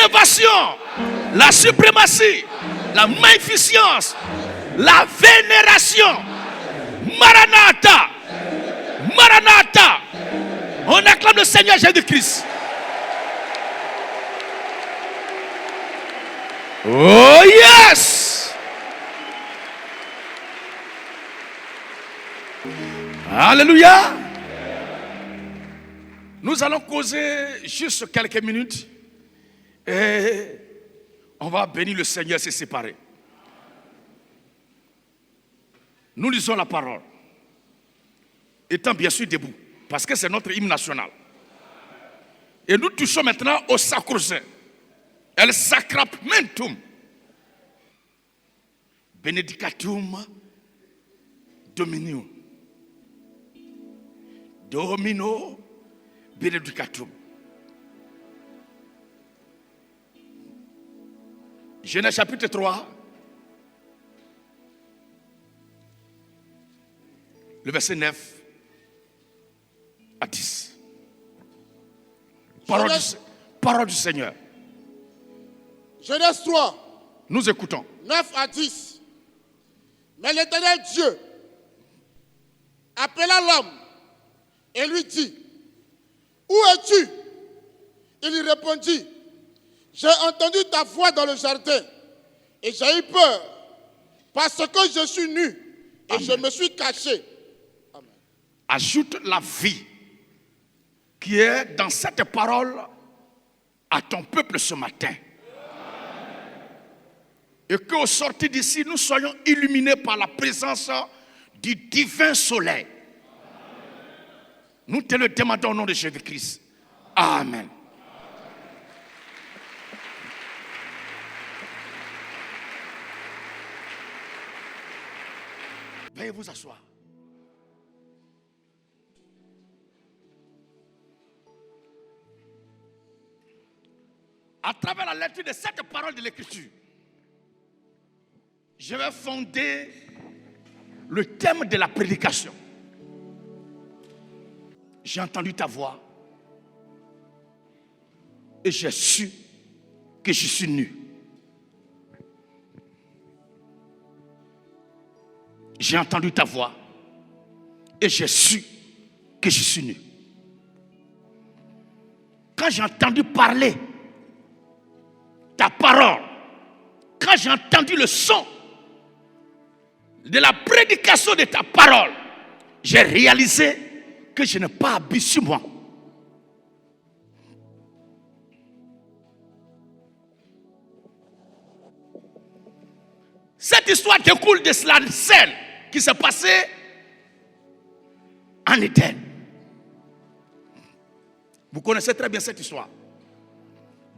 l'élévation, la suprématie, la magnificence, la vénération. Maranatha, Maranatha. On acclame le Seigneur Jésus-Christ. Oh yes! Alléluia! Nous allons causer juste quelques minutes et on va bénir le Seigneur, se séparer. Nous lisons la parole, étant bien sûr debout, parce que c'est notre hymne national. Et nous touchons maintenant au sacro-saint. El sacramentum. Benedicatum Dominium. Domino benedicatum. Genèse chapitre 3. Le verset 9 à 10. Parole du Seigneur. Genèse 3. Nous écoutons. 9 à 10. Mais l'Éternel Dieu appela l'homme et lui dit: où es-tu? Il lui répondit: j'ai entendu ta voix dans le jardin et j'ai eu peur parce que je suis nu et Amen. Je me suis caché. Amen. Ajoute la vie qui est dans cette parole à ton peuple ce matin. Et qu'au sortir d'ici, nous soyons illuminés par la présence du divin soleil. Nous te le demandons au nom de Jésus-Christ. Amen. Veuillez vous asseoir. À travers la lecture de cette parole de l'Écriture, je vais fonder le thème de la prédication. J'ai entendu ta voix et j'ai su que je suis nu. J'ai entendu ta voix et j'ai su que je suis nu. Quand j'ai entendu parler ta parole, quand j'ai entendu le son de la prédication de ta parole, j'ai réalisé que je n'ai pas habité sur moi. Cette histoire découle de la scène qui s'est passée en Éden. Vous connaissez très bien cette histoire.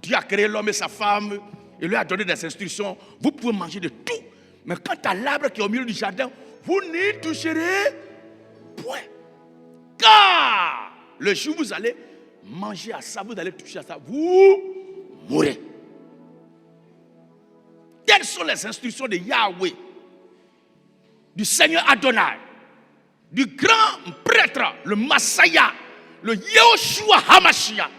Dieu a créé l'homme et sa femme et lui a donné des instructions. Vous pouvez manger de tout, mais quant à l'arbre qui est au milieu du jardin, vous n'y toucherez point. Car le jour où vous allez manger à ça, vous allez toucher à ça, vous mourrez. Telles sont les instructions de Yahweh, du Seigneur Adonai, du grand prêtre, le Massaya, le Yehoshua Hamashiach,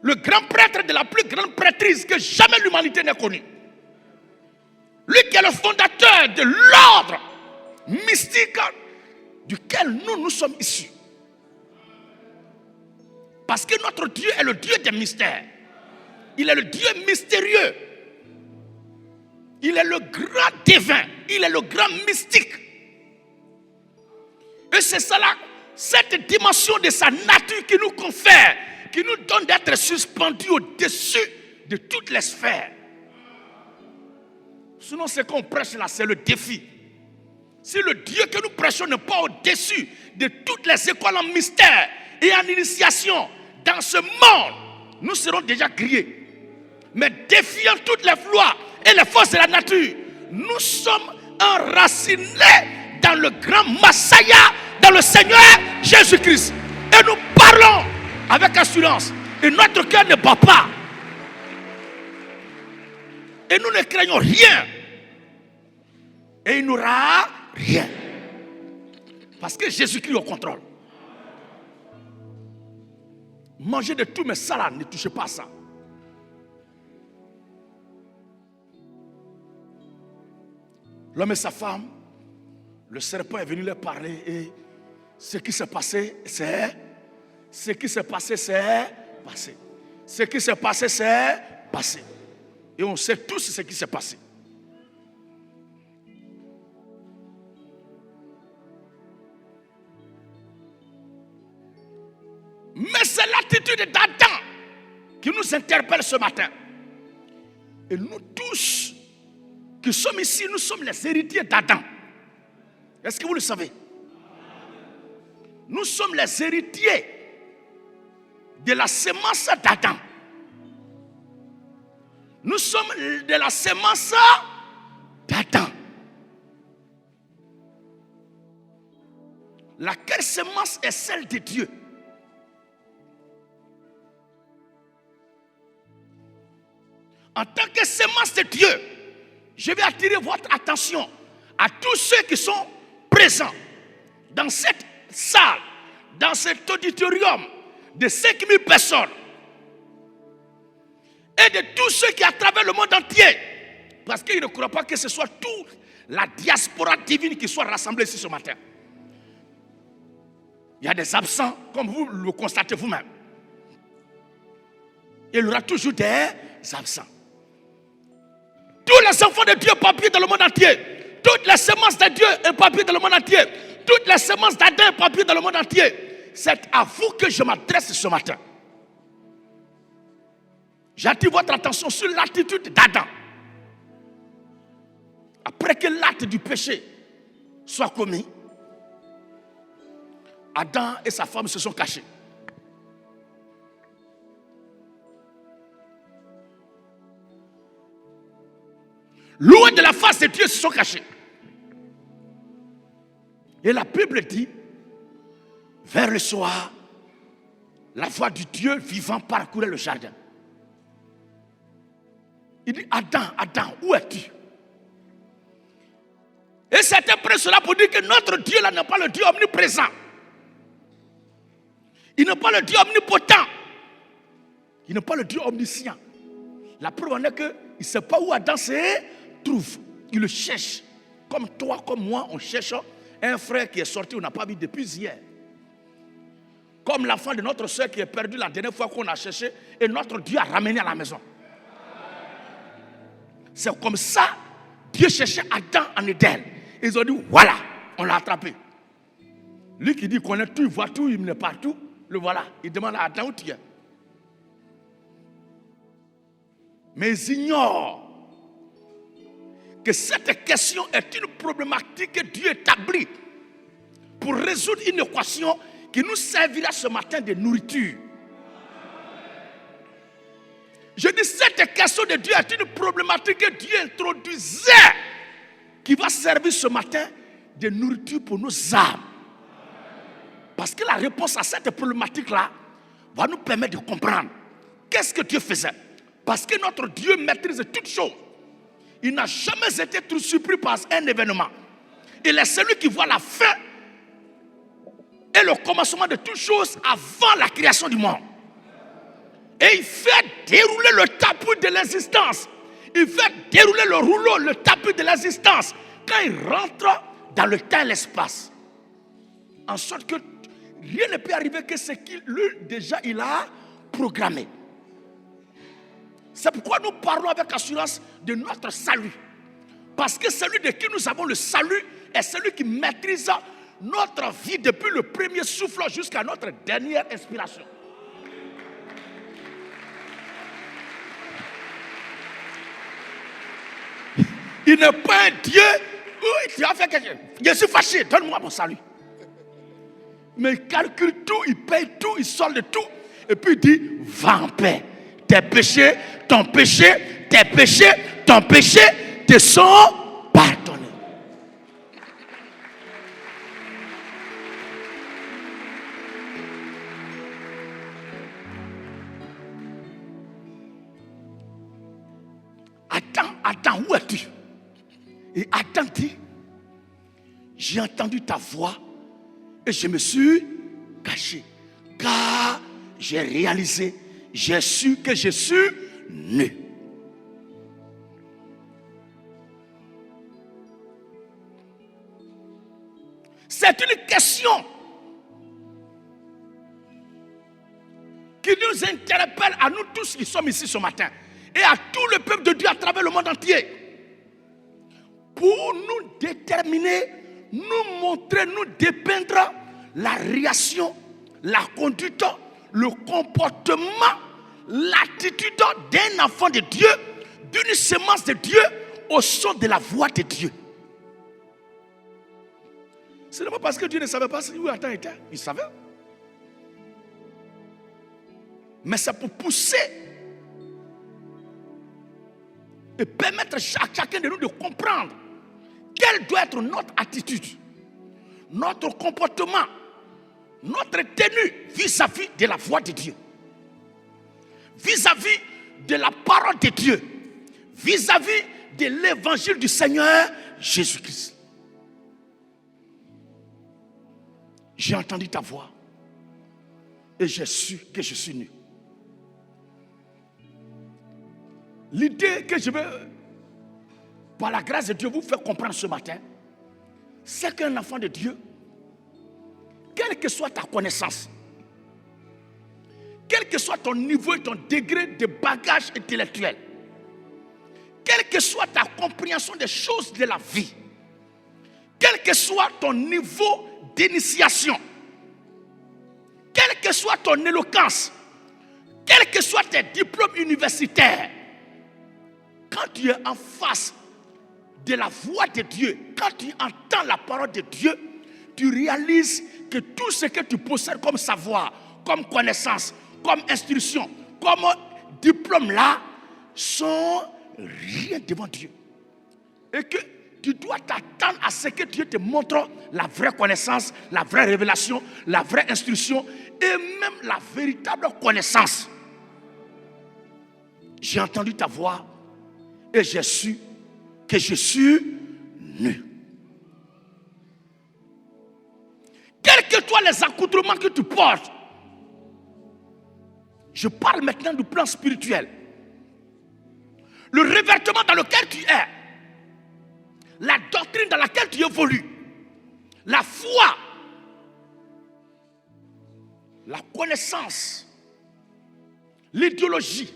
le grand prêtre de la plus grande prêtrise que jamais l'humanité n'ait connue. Lui qui est le fondateur de l'ordre mystique duquel nous sommes issus. Parce que notre Dieu est le Dieu des mystères. Il est le Dieu mystérieux. Il est le grand divin. Il est le grand mystique. Et c'est cela, cette dimension de sa nature qui nous confère, qui nous donne d'être suspendus au-dessus de toutes les sphères. Sinon, ce qu'on prêche là, c'est le défi. Si le Dieu que nous prêchons n'est pas au-dessus de toutes les écoles en mystère et en initiation dans ce monde, nous serons déjà grillés. Mais défiant toutes les lois et les forces de la nature, nous sommes enracinés dans le grand Massaya, dans le Seigneur Jésus-Christ. Et nous parlons avec assurance. Et notre cœur ne bat pas. Et nous ne craignons rien. Et il n'aura rien. Parce que Jésus-Christ est au contrôle. Mangez de tout, mais ça là, ne touchez pas à ça. L'homme et sa femme, le serpent est venu leur parler et ce qui s'est passé, c'est passé. Ce qui s'est passé, c'est passé. Et on sait tous ce qui s'est passé. Mais c'est l'attitude d'Adam qui nous interpelle ce matin. Et nous tous qui sommes ici, nous sommes les héritiers d'Adam. Est-ce que vous le savez? Nous sommes les héritiers de la sémence d'Adam. Nous sommes de la sémence d'Adam. Laquelle sémence est celle de Dieu? En tant que sémence de Dieu, je vais attirer votre attention à tous ceux qui sont présents dans cette salle, dans cet auditorium de 5000 personnes et de tous ceux qui à travers le monde entier, parce qu'ils ne croient pas que ce soit toute la diaspora divine qui soit rassemblée ici ce matin. Il y a des absents, comme vous le constatez vous-même. Il y aura toujours des absents. Tous les enfants de Dieu éparpillés dans le monde entier, toutes les semences de Dieu éparpillées dans le monde entier, toutes les semences d'Adam éparpillées dans le monde entier, c'est à vous que je m'adresse ce matin. J'attire votre attention sur l'attitude d'Adam. Après que l'acte du péché soit commis, Adam et sa femme se sont cachés. Loin de la face de Dieu, ils se sont cachés. Et la Bible dit, vers le soir, la voix du Dieu vivant parcourait le jardin. Il dit, Adam, Adam, où es-tu? Et certains prennent cela pour dire que notre Dieu là n'est pas le Dieu omniprésent. Il n'est pas le Dieu omnipotent. Il n'est pas le Dieu omniscient. La preuve en est qu'il ne sait pas où Adam se trouve. Il le cherche. Comme toi, comme moi, on cherche un frère qui est sorti, on n'a pas vu depuis hier. Comme l'enfant de notre soeur qui est perdu la dernière fois qu'on a cherché et notre Dieu a ramené à la maison. C'est comme ça, Dieu cherchait Adam en Éden. Ils ont dit, voilà, on l'a attrapé. Lui qui dit qu'on est tout, il voit tout, il est partout, le voilà. Il demande à Adam où tu es. Mais ils ignorent que cette question est une problématique que Dieu établit pour résoudre une équation qui nous servira ce matin de nourriture. Je dis cette question de Dieu est une problématique que Dieu introduisait qui va servir ce matin de nourriture pour nos âmes. Parce que la réponse à cette problématique-là va nous permettre de comprendre qu'est-ce que Dieu faisait. Parce que notre Dieu maîtrise toutes choses. Il n'a jamais été trop surpris par un événement. Il est celui qui voit la fin et le commencement de toutes choses avant la création du monde. Et il fait dérouler le tapis de l'existence. Il fait dérouler le rouleau, le tapis de l'existence. Quand il rentre dans le temps et l'espace. En sorte que rien ne peut arriver que ce qu'il lui déjà il a programmé. C'est pourquoi nous parlons avec assurance de notre salut. Parce que celui de qui nous avons le salut est celui qui maîtrise notre vie depuis le premier souffle jusqu'à notre dernière inspiration. Il n'est pas un Dieu où tu as fait quelque chose. Je suis fâché, donne-moi mon salut. Mais il calcule tout, il paye tout, il solde tout. Et puis il dit, va en paix. Tes péchés, ton péché, tes péchés, ton péché te sont pardonnés. Attends, où es-tu? Et Adam dit, j'ai entendu ta voix et je me suis caché. Car j'ai réalisé, j'ai su que je suis nu. C'est une question qui nous interpelle à nous tous qui sommes ici ce matin et à tout le peuple de Dieu à travers le monde entier. Pour nous déterminer, nous montrer, nous dépeindre la réaction, la conduite, le comportement, l'attitude d'un enfant de Dieu, d'une semence de Dieu au son de la voix de Dieu. Ce n'est pas parce que Dieu ne savait pas où Adam était, il savait. Mais c'est pour pousser et permettre à chacun de nous de comprendre quelle doit être notre attitude, notre comportement, notre tenue vis-à-vis de la voix de Dieu, vis-à-vis de la parole de Dieu, vis-à-vis de l'évangile du Seigneur Jésus-Christ. J'ai entendu ta voix et j'ai su que je suis nu. L'idée que je veux, par la grâce de Dieu, vous faire comprendre ce matin, c'est qu'un enfant de Dieu, quelle que soit ta connaissance, quel que soit ton niveau et ton degré de bagage intellectuel, quelle que soit ta compréhension des choses de la vie, quel que soit ton niveau d'initiation, quelle que soit ton éloquence, quels que soient tes diplômes universitaires, quand tu es en face de la voix de Dieu, quand tu entends la parole de Dieu, tu réalises que tout ce que tu possèdes comme savoir, comme connaissance, comme instruction, comme diplôme là, sont rien devant Dieu. Et que tu dois t'attendre à ce que Dieu te montre la vraie connaissance, la vraie révélation, la vraie instruction et même la véritable connaissance. J'ai entendu ta voix et j'ai su que je suis nu. Quels que soient les accoutrements que tu portes, je parle maintenant du plan spirituel. Le revêtement dans lequel tu es, la doctrine dans laquelle tu évolues, la foi, la connaissance, l'idéologie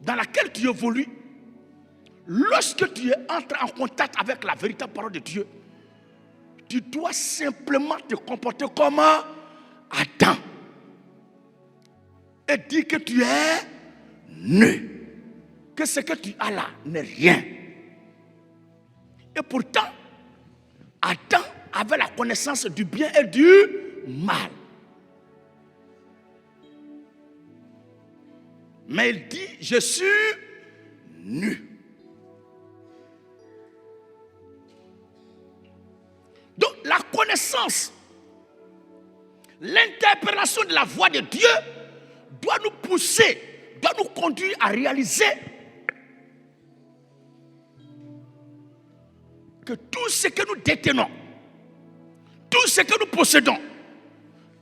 dans laquelle tu évolues, lorsque tu entres en contact avec la véritable parole de Dieu, tu dois simplement te comporter comme Adam et dire que tu es nu, que ce que tu as là n'est rien. Et pourtant, Adam avait la connaissance du bien et du mal. Mais il dit, je suis nu. Donc la connaissance, l'interprétation de la voix de Dieu doit nous pousser, doit nous conduire à réaliser que tout ce que nous détenons, tout ce que nous possédons,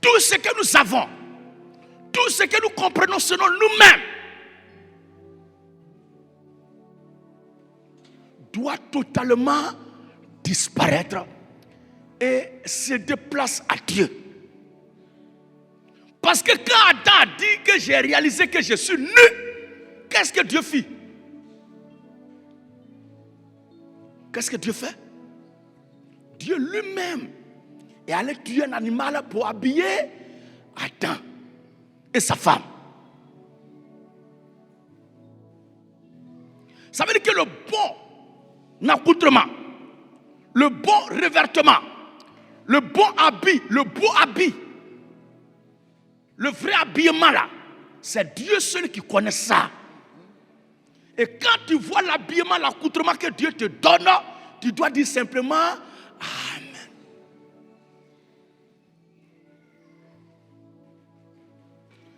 tout ce que nous avons, tout ce que nous comprenons selon nous-mêmes, doit totalement disparaître et se déplace à Dieu. Parce que quand Adam a dit que j'ai réalisé que je suis nu, qu'est-ce que Dieu fit? Qu'est-ce que Dieu fait? Dieu lui-même est allé tuer un animal pour habiller Adam et sa femme. Ça veut dire que le bon accoutrement, le bon revêtement, le bon habit, le beau habit, le vrai habillement là, c'est Dieu seul qui connaît ça. Et quand tu vois l'habillement, l'accoutrement que Dieu te donne, tu dois dire simplement Amen.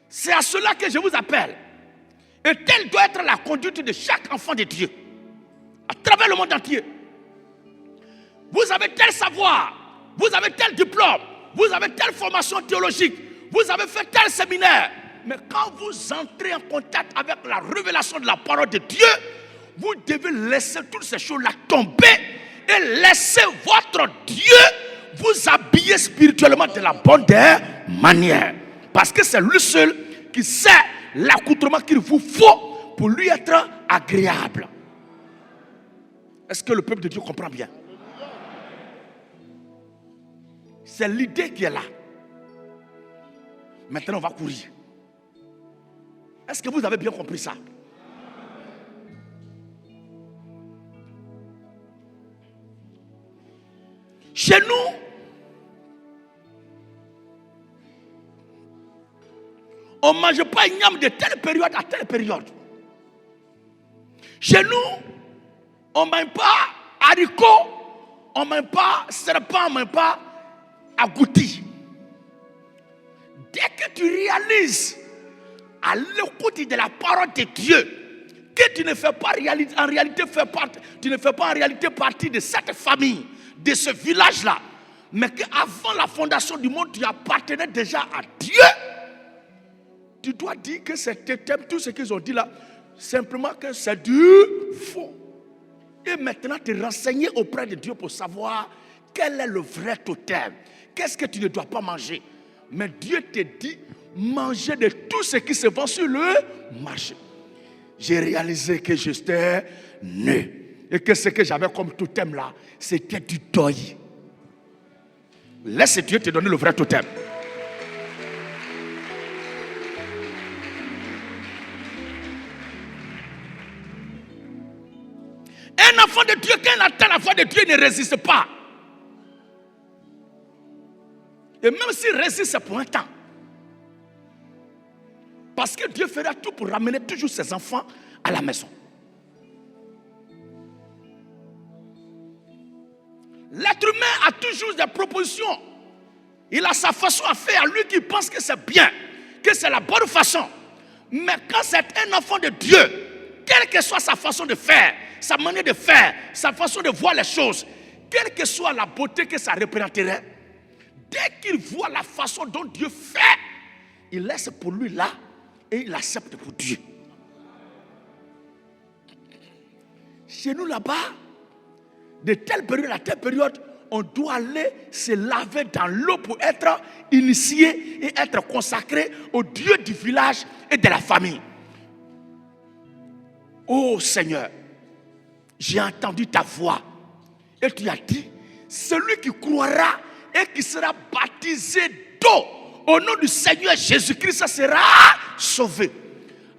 C'est à cela que je vous appelle. Et telle doit être la conduite de chaque enfant de Dieu, à travers le monde entier. Vous avez tel savoir, vous avez tel diplôme, vous avez telle formation théologique, vous avez fait tel séminaire. Mais quand vous entrez en contact avec la révélation de la parole de Dieu, vous devez laisser toutes ces choses-là tomber et laisser votre Dieu vous habiller spirituellement de la bonne des manières. Parce que c'est lui seul qui sait l'accoutrement qu'il vous faut pour lui être agréable. Est-ce que le peuple de Dieu comprend bien? C'est l'idée qui est là. Maintenant, on va courir. Est-ce que vous avez bien compris ça? Chez nous, on ne mange pas igname de telle période à telle période. Chez nous, on ne mange pas haricots, on ne mange pas serpent, on ne mange pas agouti. Dès que tu réalises à l'écoute de la parole de Dieu que tu ne fais pas en réalité partie de cette famille, de ce village-là, mais qu'avant la fondation du monde, tu appartenais déjà à Dieu, tu dois dire que c'est totem, tout ce qu'ils ont dit là, simplement que c'est du faux. Et maintenant, te renseigner auprès de Dieu pour savoir quel est le vrai totem. Qu'est-ce que tu ne dois pas manger? Mais Dieu te dit, manger de tout ce qui se vend sur le marché. J'ai réalisé que j'étais né. Et que ce que j'avais comme totem là, c'était du deuil. Laisse Dieu te donner le vrai totem. Un enfant de Dieu, quand il attend la voix de Dieu, il ne résiste pas. Et même s'il résiste, c'est pour un temps. Parce que Dieu fera tout pour ramener toujours ses enfants à la maison. L'être humain a toujours des propositions. Il a sa façon à faire, lui qui pense que c'est bien, que c'est la bonne façon. Mais quand c'est un enfant de Dieu, quelle que soit sa façon de faire, sa manière de faire, sa façon de voir les choses, quelle que soit la beauté que ça représenterait, dès qu'il voit la façon dont Dieu fait, il laisse pour lui là et il accepte pour Dieu. Chez nous là-bas, de telle période à telle période, on doit aller se laver dans l'eau pour être initié et être consacré au Dieu du village et de la famille. Oh Seigneur, j'ai entendu ta voix et tu as dit, celui qui croira et qui sera baptisé d'eau au nom du Seigneur Jésus-Christ sera sauvé.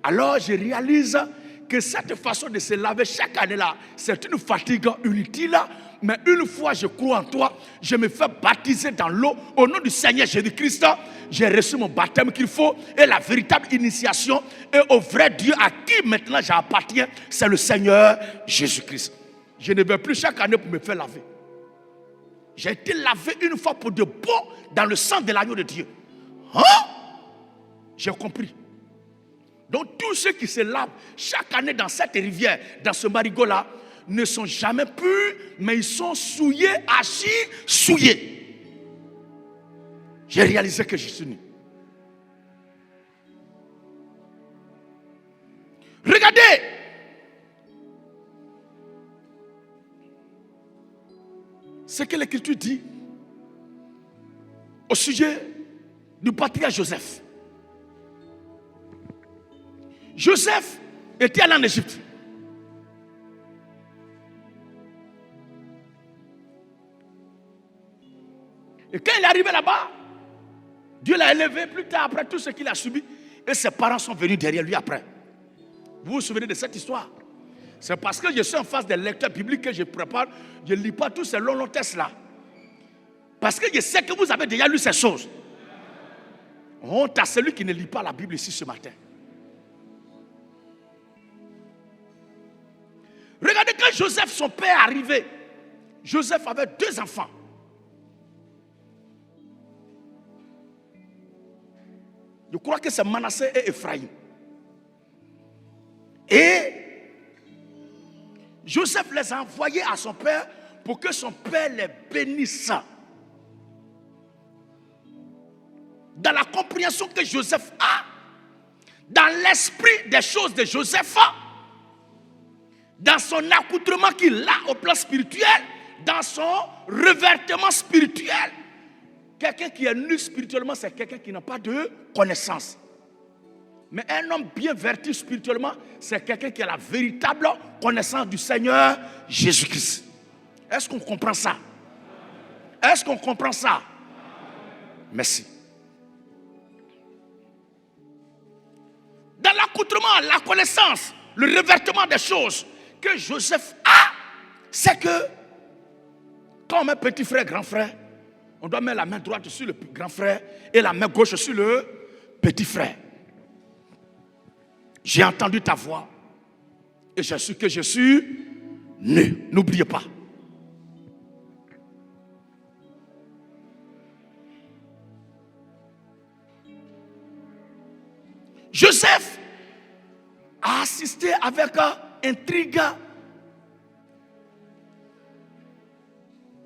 Alors je réalise que cette façon de se laver chaque année là, c'est une fatigue inutile. Mais une fois je crois en toi, je me fais baptiser dans l'eau au nom du Seigneur Jésus-Christ. J'ai reçu mon baptême qu'il faut et la véritable initiation et au vrai Dieu à qui maintenant j'appartiens, c'est le Seigneur Jésus-Christ. Je ne vais plus chaque année pour me faire laver. J'ai été lavé une fois pour de bon dans le sang de l'agneau de Dieu. Hein? J'ai compris. Donc tous ceux qui se lavent chaque année dans cette rivière, dans ce marigot-là, ne sont jamais purs, mais ils sont souillés, assis, souillés. J'ai réalisé que je suis nu. Regardez. Ce que l'Écriture dit au sujet du patriarche Joseph. Joseph était allé en Égypte. Et quand il est arrivé là-bas, Dieu l'a élevé plus tard après tout ce qu'il a subi. Et ses parents sont venus derrière lui après. Vous vous souvenez de cette histoire? C'est parce que je suis en face des lecteurs bibliques que je prépare. Je ne lis pas tous ces longs textes là. Parce que je sais que vous avez déjà lu ces choses. Honte à celui qui ne lit pas la Bible ici ce matin. Regardez quand Joseph, son père, est arrivé. Joseph avait 2 enfants. Je crois que c'est Manassé et Ephraïm. Et Joseph les a envoyés à son père pour que son père les bénisse. Dans la compréhension que Joseph a, dans l'esprit des choses de Joseph, dans son accoutrement qu'il a au plan spirituel, dans son revêtement spirituel. Quelqu'un qui est nu spirituellement, c'est quelqu'un qui n'a pas de connaissance. Mais un homme bien vertu spirituellement, c'est quelqu'un qui a la véritable connaissance du Seigneur Jésus-Christ. Est-ce qu'on comprend ça? Est-ce qu'on comprend ça? Merci. Dans l'accoutrement, la connaissance, le revêtement des choses que Joseph a, c'est que quand on met petit frère, grand frère, on doit mettre la main droite sur le grand frère et la main gauche sur le petit frère. J'ai entendu ta voix et je suis que je suis nu. N'oubliez pas. Joseph a assisté avec intrigue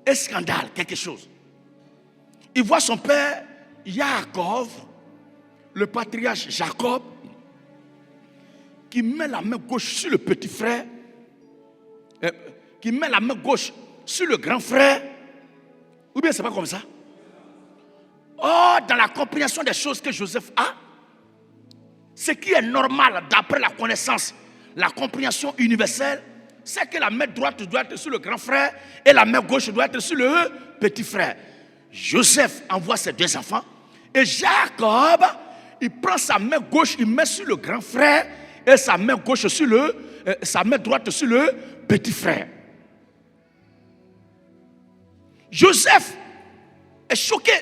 et scandale, quelque chose. Il voit son père, Jacob, le patriarche Jacob, qui met la main gauche sur le petit frère, qui met la main gauche sur le grand frère, ou bien c'est pas comme ça. Or, dans la compréhension des choses que Joseph a, ce qui est normal d'après la connaissance, la compréhension universelle, c'est que la main droite doit être sur le grand frère et la main gauche doit être sur le petit frère. Joseph envoie ses deux enfants et Jacob, il prend sa main gauche, il met sur le grand frère et sa main gauche sur sa main droite sur le petit frère. Joseph est choqué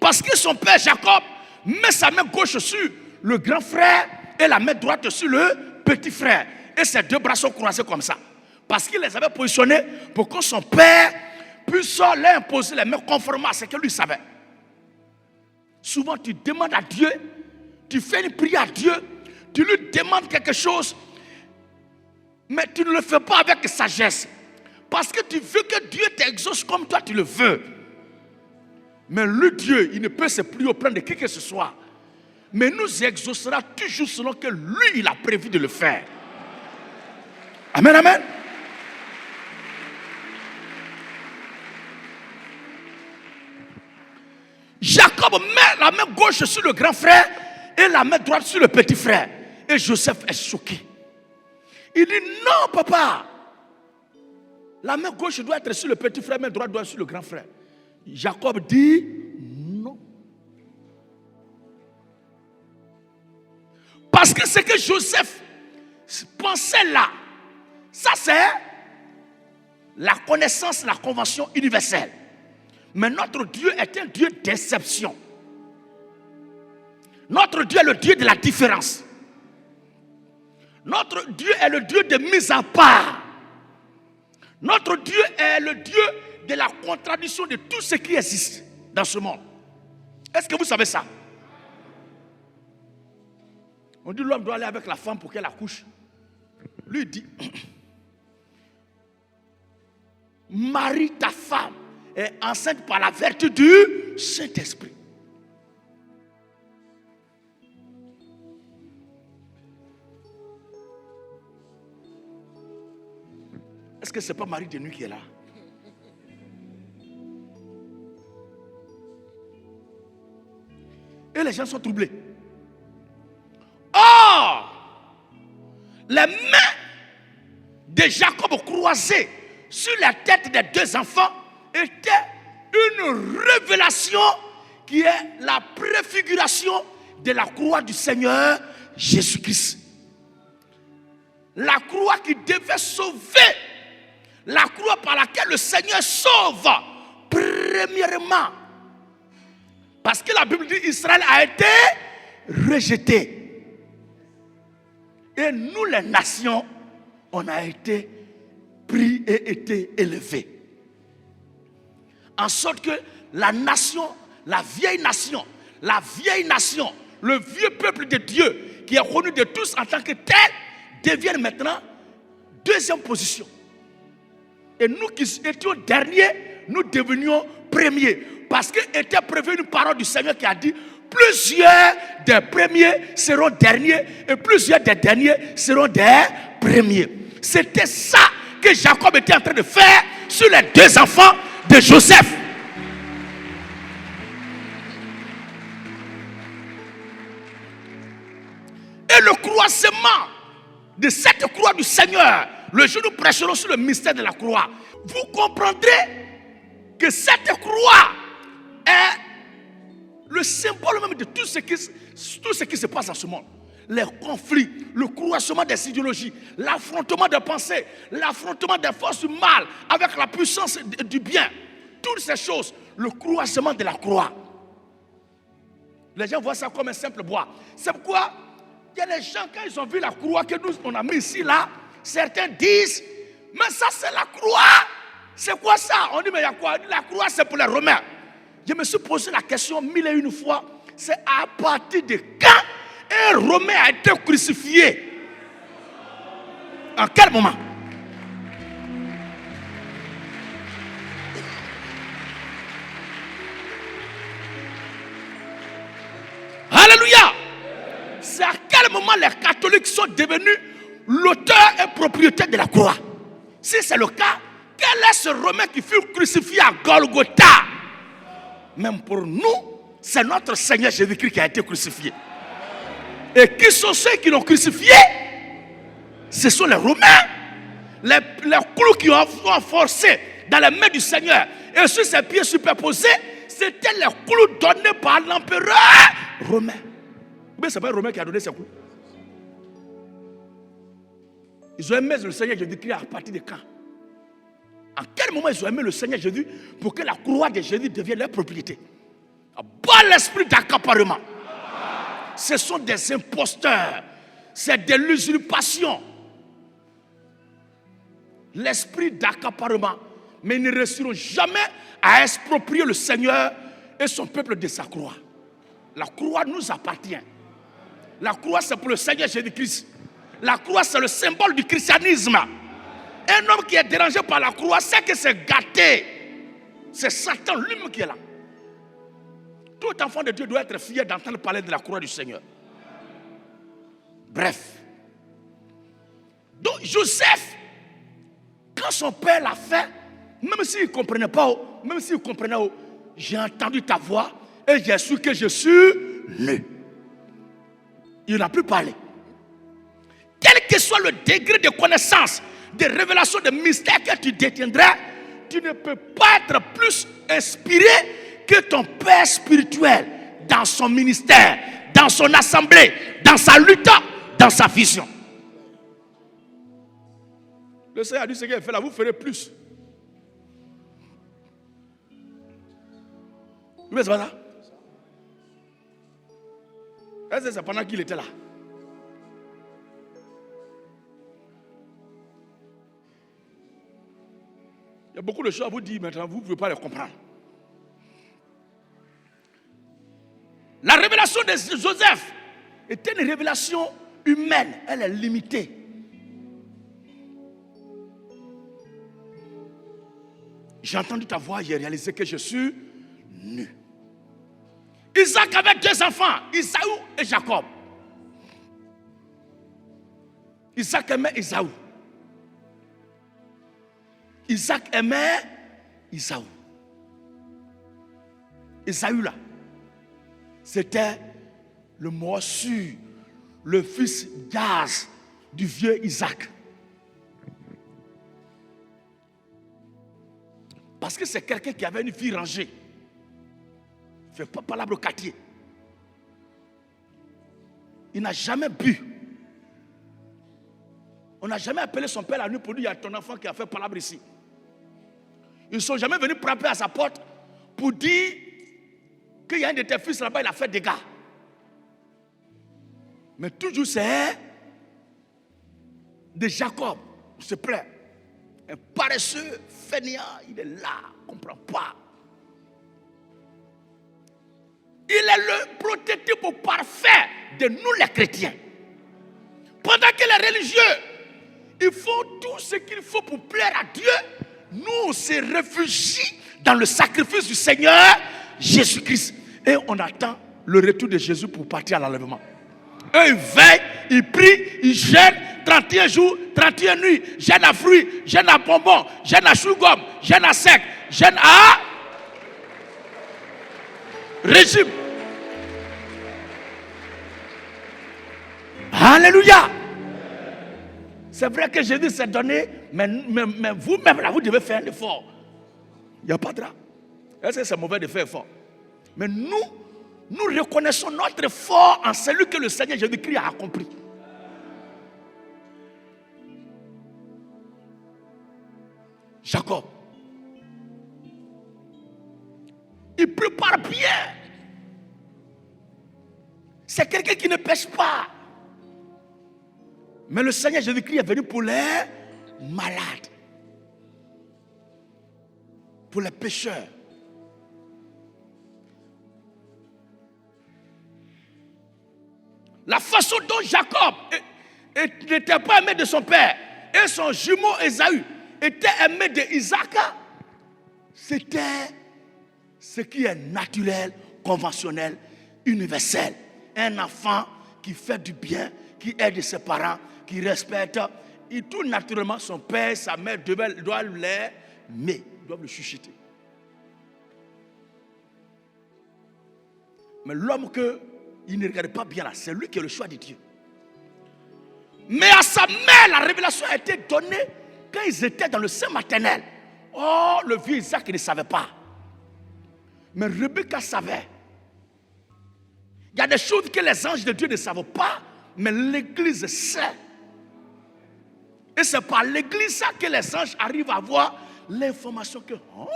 parce que son père Jacob met sa main gauche sur le grand frère et la main droite sur le petit frère. Et ses deux bras sont croisés comme ça. Parce qu'il les avait positionnés pour que son père puisse leur imposer les mains conformément à ce que lui savait. Souvent tu demandes à Dieu, tu fais une prière à Dieu, tu lui demandes quelque chose, mais tu ne le fais pas avec sagesse. Parce que tu veux que Dieu t'exauce comme toi tu le veux. Mais le Dieu, il ne peut se plier auprès de qui que ce soit. Mais nous exaucera toujours selon que lui, il a prévu de le faire. Amen, amen. Jacob met la main gauche sur le grand frère et la main droite sur le petit frère. Et Joseph est choqué. Il dit non, papa. La main gauche doit être sur le petit frère, la main droite doit être sur le grand frère. Jacob dit non. Parce que ce que Joseph pensait là, ça c'est la connaissance, la convention universelle. Mais notre Dieu est un Dieu d'exception. Notre Dieu est le Dieu de la différence. Notre Dieu est le Dieu de mise à part. Notre Dieu est le Dieu de la contradiction de tout ce qui existe dans ce monde. Est-ce que vous savez ça? On dit l'homme doit aller avec la femme pour qu'elle accouche. Lui dit, marie ta femme est enceinte par la vertu du Saint-Esprit. Est-ce que ce n'est pas Marie de nuit qui est là? Et les gens sont troublés. Or, les mains de Jacob croisées sur la tête des deux enfants étaient une révélation qui est la préfiguration de la croix du Seigneur Jésus-Christ. La croix qui devait sauver, la croix par laquelle le Seigneur sauve, premièrement. Parce que la Bible dit qu'Israël a été rejeté. Et nous les nations, on a été pris et été élevés. En sorte que la nation, la vieille nation, le vieux peuple de Dieu, qui est connu de tous en tant que tel, devienne maintenant deuxième position. Et nous qui étions derniers, nous devenions premiers. Parce qu'était prévu une parole du Seigneur qui a dit: plusieurs des premiers seront derniers et plusieurs des derniers seront des premiers. C'était ça que Jacob était en train de faire sur les 2 enfants de Joseph. Et le croisement de cette croix du Seigneur, le jour où nous prêcherons sur le mystère de la croix, vous comprendrez que cette croix est le symbole même de tout ce qui se passe dans ce monde. Les conflits, le croisement des idéologies, l'affrontement des pensées, l'affrontement des forces du mal avec la puissance du bien. Toutes ces choses, le croisement de la croix. Les gens voient ça comme un simple bois. C'est pourquoi il y a des gens, quand ils ont vu la croix que nous on a mis ici, là, certains disent, mais ça c'est la croix. C'est quoi ça? On dit, mais il y a quoi? La croix c'est pour les Romains. Je me suis posé la question 1001 fois, c'est à partir de quand un Romain a été crucifié? En quel moment? Alléluia! C'est à quel moment les catholiques sont devenus l'auteur et propriétaire de la croix? Si c'est le cas, quel est ce Romain qui fut crucifié à Golgotha? Même pour nous, c'est notre Seigneur Jésus-Christ qui a été crucifié. Et qui sont ceux qui l'ont crucifié? Ce sont les Romains. Les clous qui ont forcé dans les mains du Seigneur et sur ses pieds superposés, c'était les clous donnés par l'empereur romain. Mais ce n'est pas un Romain qui a donné ces clous. Ils ont aimé le Seigneur Jésus-Christ à partir de quand? En quel moment ils ont aimé le Seigneur Jésus pour que la croix de Jésus devienne leur propriété? Pas l'esprit d'accaparement. Ce sont des imposteurs. C'est de l'usurpation. L'esprit d'accaparement. Mais ils ne réussiront jamais à exproprier le Seigneur et son peuple de sa croix. La croix nous appartient. La croix c'est pour le Seigneur Jésus-Christ. La croix c'est le symbole du christianisme. Un homme qui est dérangé par la croix, c'est que c'est gâté. C'est Satan lui-même qui est là. Tout enfant de Dieu doit être fier d'entendre parler de la croix du Seigneur. Bref. Donc Joseph, quand son père l'a fait, même s'il ne comprenait pas, même s'il comprenait, j'ai entendu ta voix et j'ai su que je suis nu. Il n'a plus parlé. Quel que soit le degré de connaissance, de révélation, de mystère que tu détiendras, tu ne peux pas être plus inspiré que ton père spirituel dans son ministère, dans son assemblée, dans sa lutte, dans sa vision. Le Seigneur a dit ce qu'il fait là, vous ferez plus. Mais c'est pas ça? Est-ce que c'est pendant qu'il était là? Il y a beaucoup de choses à vous dire maintenant, vous ne pouvez pas les comprendre. La révélation de Joseph était une révélation humaine, elle est limitée. J'ai entendu ta voix, j'ai réalisé que je suis nu. Isaac avait 2 enfants, Isaou et Jacob. Isaac aimait Isaou. Isaac aimait Isaou. Isaou là, c'était le moissu, le fils Jaz du vieux Isaac. Parce que c'est quelqu'un qui avait une vie rangée. Il ne fait pas palabre au quartier. Il n'a jamais bu. On n'a jamais appelé son père la nuit pour dire il y a ton enfant qui a fait palabre ici. Ils ne sont jamais venus frapper à sa porte pour dire qu'il y a un de tes fils là-bas, il a fait des dégâts. Mais toujours c'est de Jacob, s'il te plaît. Un paresseux, fainéant, il est là, il ne comprend pas. Il est le prototype parfait de nous les chrétiens. Pendant que les religieux, ils font tout ce qu'il faut pour plaire à Dieu, nous on se réfugie dans le sacrifice du Seigneur Jésus-Christ. Et on attend le retour de Jésus pour partir à l'enlèvement. Eux, ils veillent, ils prient, ils jeûnent, 31 jours, 31 nuits, jeûne à fruits, jeûne à bonbons, jeûne à chewing-gum, jeûne à sec, jeûne à régime. Alléluia. C'est vrai que Jésus s'est donné, mais vous-même là, vous devez faire un effort. Il n'y a pas de drap. Est-ce que c'est mauvais de faire effort? Mais nous reconnaissons notre effort en celui que le Seigneur Jésus-Christ a accompli. Jacob, il prépare bien. C'est quelqu'un qui ne pêche pas. Mais le Seigneur Jésus-Christ est venu pour les malades, pour les pécheurs. La façon dont Jacob n'était pas aimé de son père et son jumeau Ésaü était aimé d'Isaac, c'était ce qui est naturel, conventionnel, universel. Un enfant qui fait du bien, qui aide ses parents, qui respecte, et tout naturellement son père, sa mère doivent l'aimer, doivent le chuchoter. Mais l'homme il ne regarde pas bien là, c'est lui qui est le choix de Dieu. Mais à sa mère, la révélation a été donnée quand ils étaient dans le sein maternel. Oh, le vieux Isaac ne savait pas. Mais Rebecca savait. Il y a des choses que les anges de Dieu ne savent pas, mais l'église sait. Et c'est par l'église que les anges arrivent à avoir l'information que... Oh!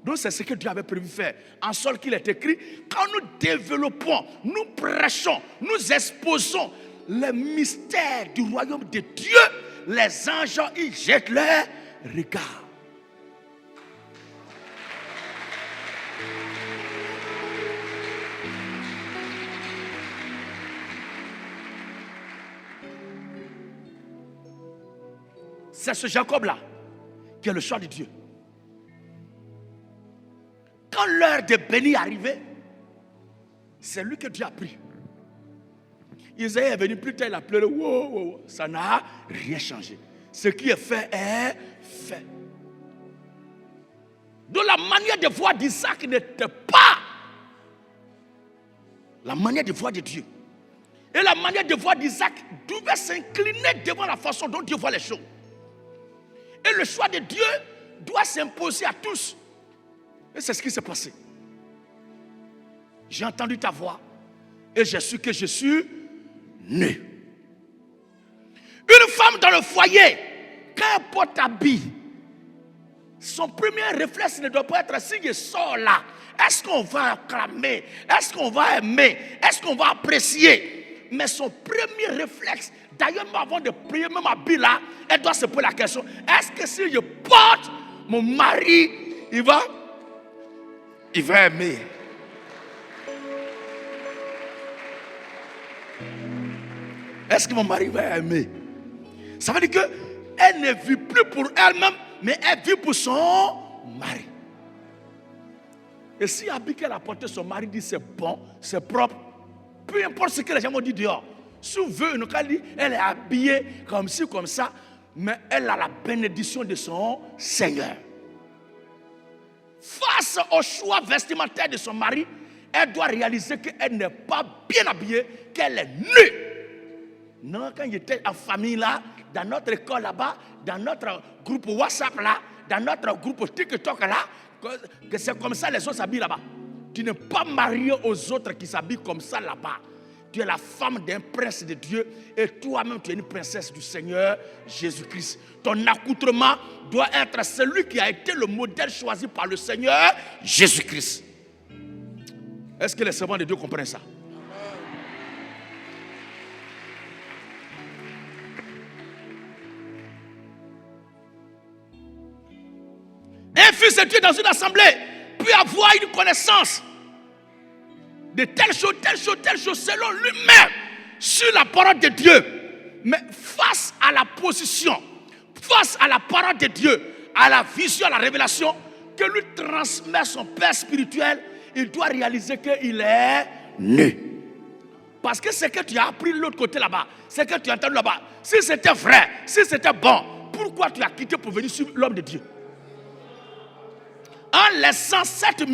Donc c'est ce que Dieu avait prévu faire. En sol qu'il est écrit, quand nous développons, nous prêchons, nous exposons les mystères du royaume de Dieu, les anges, ils jettent leur regard. C'est ce Jacob-là qui est le choix de Dieu. Quand l'heure de bénir arrivait, c'est lui que Dieu a pris. Isaïe est venu plus tard, il a pleuré. Wow, ça n'a rien changé. Ce qui est fait est fait. Donc la manière de voir d'Isaac n'était pas la manière de voir de Dieu. Et la manière de voir d'Isaac devait s'incliner devant la façon dont Dieu voit les choses. Et le choix de Dieu doit s'imposer à tous. Et c'est ce qui s'est passé. J'ai entendu ta voix et j'ai su que je suis né. Une femme dans le foyer, quand elle porte habit, son premier réflexe ne doit pas être si je sors là. Est-ce qu'on va acclamer? Est-ce qu'on va aimer? Est-ce qu'on va apprécier? Mais son premier réflexe, d'ailleurs avant de prier même habit là, elle doit se poser la question, est-ce que si je porte mon mari, il va aimer? Est-ce que mon mari va aimer? Ça veut dire qu'elle ne vit plus pour elle-même, mais elle vit pour son mari. Et si l'habit qu'elle a porté, son mari dit c'est bon, c'est propre, peu importe ce que les gens vont dire dehors. Si vous voulez, elle est habillée comme ci, comme ça, mais elle a la bénédiction de son Seigneur. Face au choix vestimentaire de son mari, elle doit réaliser qu'elle n'est pas bien habillée, qu'elle est nue. Non, quand j'étais en famille là, dans notre école là-bas, dans notre groupe WhatsApp là, dans notre groupe TikTok là, que c'est comme ça les autres s'habillent là-bas. Tu n'es pas marié aux autres qui s'habillent comme ça là-bas. Tu es la femme d'un prince de Dieu et toi-même tu es une princesse du Seigneur Jésus-Christ. Ton accoutrement doit être celui qui a été le modèle choisi par le Seigneur Jésus-Christ. Est-ce que les servants de Dieu comprennent ça? Un fils de Dieu dans une assemblée peut avoir une connaissance de telle chose, selon lui-même, sur la parole de Dieu. Mais face à la position, face à la parole de Dieu, à la vision, à la révélation que lui transmet son père spirituel, il doit réaliser qu'il est né. Parce que ce que tu as appris de l'autre côté là-bas, ce que tu as entendu là-bas, si c'était vrai, si c'était bon, pourquoi tu as quitté pour venir suivre l'homme de Dieu? En laissant cette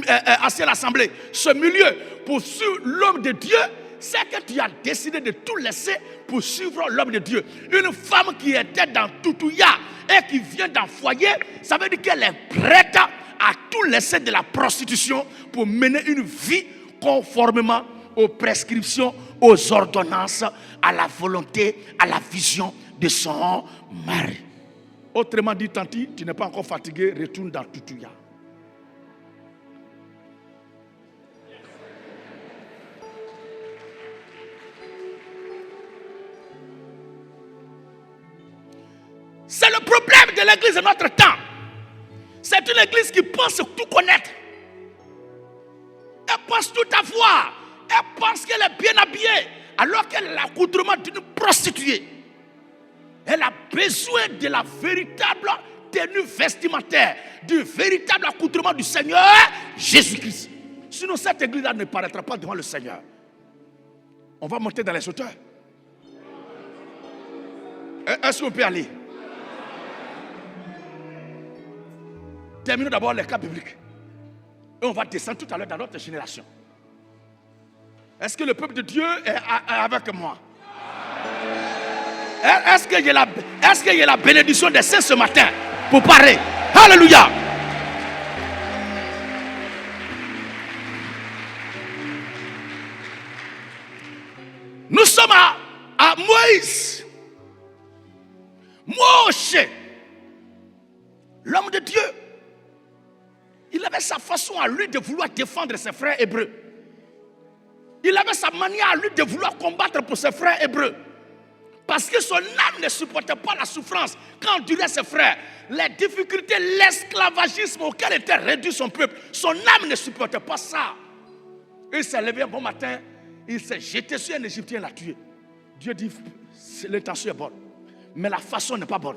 ancienne assemblée, ce milieu, pour suivre l'homme de Dieu, c'est que tu as décidé de tout laisser pour suivre l'homme de Dieu. Une femme qui était dans Toutouya et qui vient d'un foyer, ça veut dire qu'elle est prête à tout laisser de la prostitution pour mener une vie conformément aux prescriptions, aux ordonnances, à la volonté, à la vision de son mari. Autrement dit, Tanti, tu n'es pas encore fatigué, retourne dans Toutouya. C'est le problème de l'église de notre temps. C'est une église qui pense tout connaître. Elle pense tout avoir. Elle pense qu'elle est bien habillée, alors qu'elle est l'accoutrement d'une prostituée. Elle a besoin de la véritable tenue vestimentaire, du véritable accoutrement du Seigneur Jésus-Christ. Sinon, cette église-là ne paraîtra pas devant le Seigneur. On va monter dans les hauteurs. Est-ce qu'on peut aller? Terminons d'abord les cas bibliques. Et on va descendre tout à l'heure dans notre génération. Est-ce que le peuple de Dieu est avec moi? Est-ce qu'il y a la bénédiction des saints ce matin pour parler? Alléluia! Nous sommes à Moïse. Moshe, l'homme de Dieu. Il avait sa façon à lui de vouloir défendre ses frères hébreux. Il avait sa manière à lui de vouloir combattre pour ses frères hébreux. Parce que son âme ne supportait pas la souffrance qu'enduraient ses frères. Les difficultés, l'esclavagisme auquel était réduit son peuple. Son âme ne supportait pas ça. Il s'est levé un bon matin, il s'est jeté sur un Égyptien et l'a tué. Dieu dit, l'intention est bonne, mais la façon n'est pas bonne.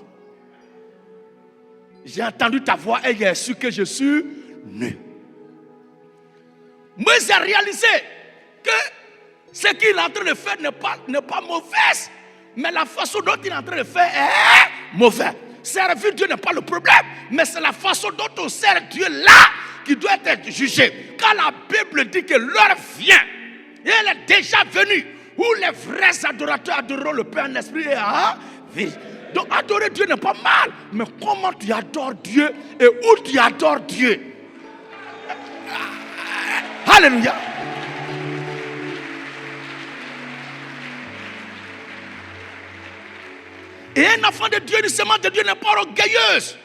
J'ai entendu ta voix et j'ai su que je suis nu. Moïse a réalisé que ce qu'il est en train de faire n'est pas mauvaise, mais la façon dont il est en train de faire est mauvaise. Servir Dieu n'est pas le problème, mais c'est la façon dont on sert Dieu là qui doit être jugé. Quand la Bible dit que l'heure vient, et elle est déjà venue, où les vrais adorateurs adoreront le Père en esprit et en vérité. Donc adorer Dieu n'est pas mal, mais comment tu adores Dieu et où tu adores Dieu? Alléluia. Et un enfant de Dieu, une semence de Dieu n'est pas orgueilleuse.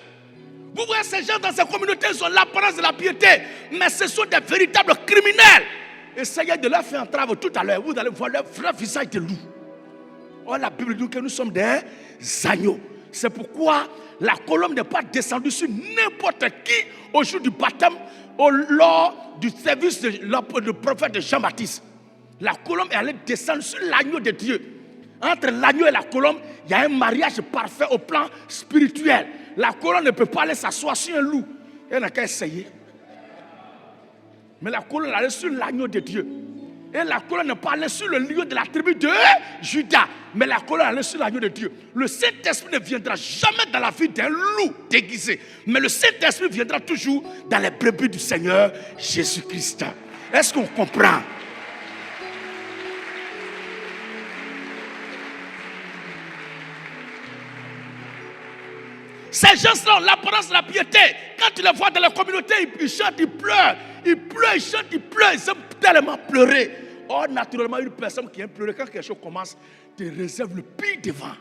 Vous voyez ces gens dans ces communautés, ils ont l'apparence de la piété, mais ce sont des véritables criminels. Essayez de leur faire entrave tout à l'heure, vous allez voir leur vrai visage de loup. Oh, la Bible dit que nous sommes des agneaux. C'est pourquoi la colombe n'est pas descendue sur n'importe qui au jour du baptême, lors du service du prophète Jean-Baptiste. La colombe est allée descendre sur l'agneau de Dieu. Entre l'agneau et la colombe, il y a un mariage parfait au plan spirituel. La colombe ne peut pas aller s'asseoir sur un loup. Elle n'a qu'à essayer. Mais la colombe est allée sur l'agneau de Dieu. Et la colonne n'est pas allée sur le lieu de la tribu de Juda, mais la colonne est allée sur l'agneau de Dieu. Le Saint-Esprit ne viendra jamais dans la vie d'un loup déguisé, mais le Saint-Esprit viendra toujours dans les brebis du Seigneur Jésus-Christ. Est-ce qu'on comprend? Ces gens-là ont l'apparence de la piété. Quand tu les vois dans la communauté, ils chantent, ils pleurent. Ils pleurent, ils chantent, ils pleurent. Ils aiment tellement pleurer. Or, naturellement, une personne qui aime pleurer, quand quelque chose commence, te réserve le pire devant.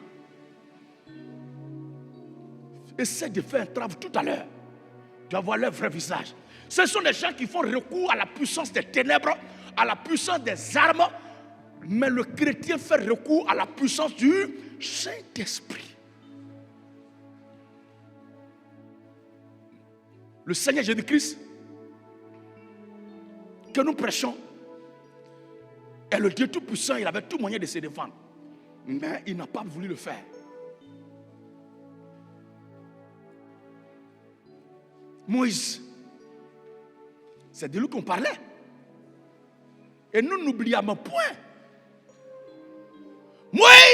Essaie de faire un travail tout à l'heure. Tu vas voir leur vrai visage. Ce sont des gens qui font recours à la puissance des ténèbres, à la puissance des armes. Mais le chrétien fait recours à la puissance du Saint-Esprit. Le Seigneur Jésus-Christ que nous prêchons est le Dieu tout-puissant. Il avait tout moyen de se défendre. Mais il n'a pas voulu le faire. Moïse, c'est de lui qu'on parlait. Et nous n'oublions point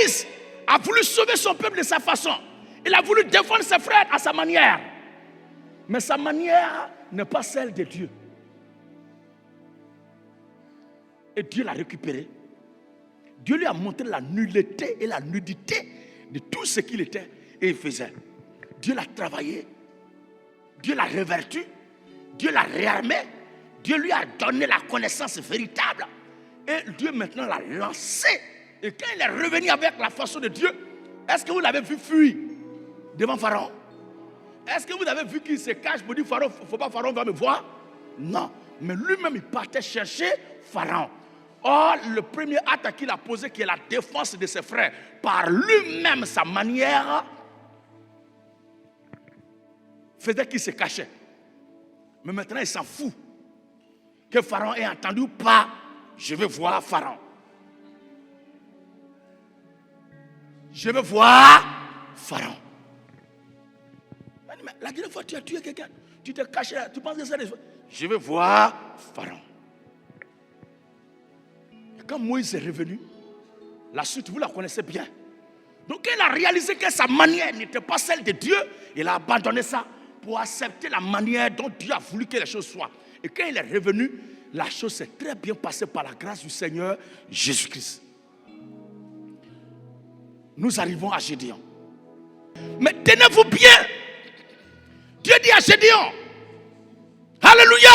Moïse a voulu sauver son peuple de sa façon. Il a voulu défendre ses frères à sa manière. Mais sa manière n'est pas celle de Dieu. Et Dieu l'a récupéré. Dieu lui a montré la nullité et la nudité de tout ce qu'il était et il faisait. Dieu l'a travaillé. Dieu l'a reverti. Dieu l'a réarmé. Dieu lui a donné la connaissance véritable. Et Dieu maintenant l'a lancé. Et quand il est revenu avec la façon de Dieu, est-ce que vous l'avez vu fuir devant Pharaon? Est-ce que vous avez vu qu'il se cache pour dire Pharaon, il ne faut pas Pharaon va me voir? Non. Mais lui-même, il partait chercher Pharaon. Or, le premier acte qu'il a posé, qui est la défense de ses frères, par lui-même, sa manière, faisait qu'il se cachait. Mais maintenant, il s'en fout. Que Pharaon ait entendu ou pas, je veux voir Pharaon. Je veux voir Pharaon. Mais la dernière fois, tu as tué quelqu'un. Tu te caches là. Tu penses que c'est des... Je veux voir Pharaon. Et quand Moïse est revenu, la suite, vous la connaissez bien. Donc, il a réalisé que sa manière n'était pas celle de Dieu. Il a abandonné ça pour accepter la manière dont Dieu a voulu que les choses soient. Et quand il est revenu, la chose s'est très bien passée par la grâce du Seigneur Jésus-Christ. Nous arrivons à Gédéon. Mais tenez-vous bien. Dieu dit à Gédéon, alléluia,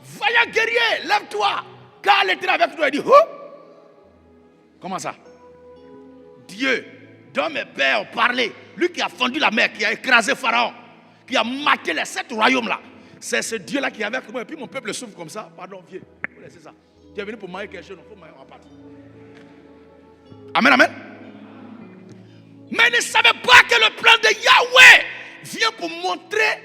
vaillant guerrier, lève-toi. Car l'Éternel avec toi, il dit, oh. Comment ça? Dieu, dont mes pères ont parlé, lui qui a fendu la mer, qui a écrasé Pharaon, qui a maté les 7 royaumes là, c'est ce Dieu-là qui est avec moi. Et puis mon peuple souffre comme ça. Pardon, vieux, vous laissez ça. Tu es venu pour marier quelque chose, il faut marier en part. Amen, amen. Mais il ne savait pas que le plan de Yahweh vient pour montrer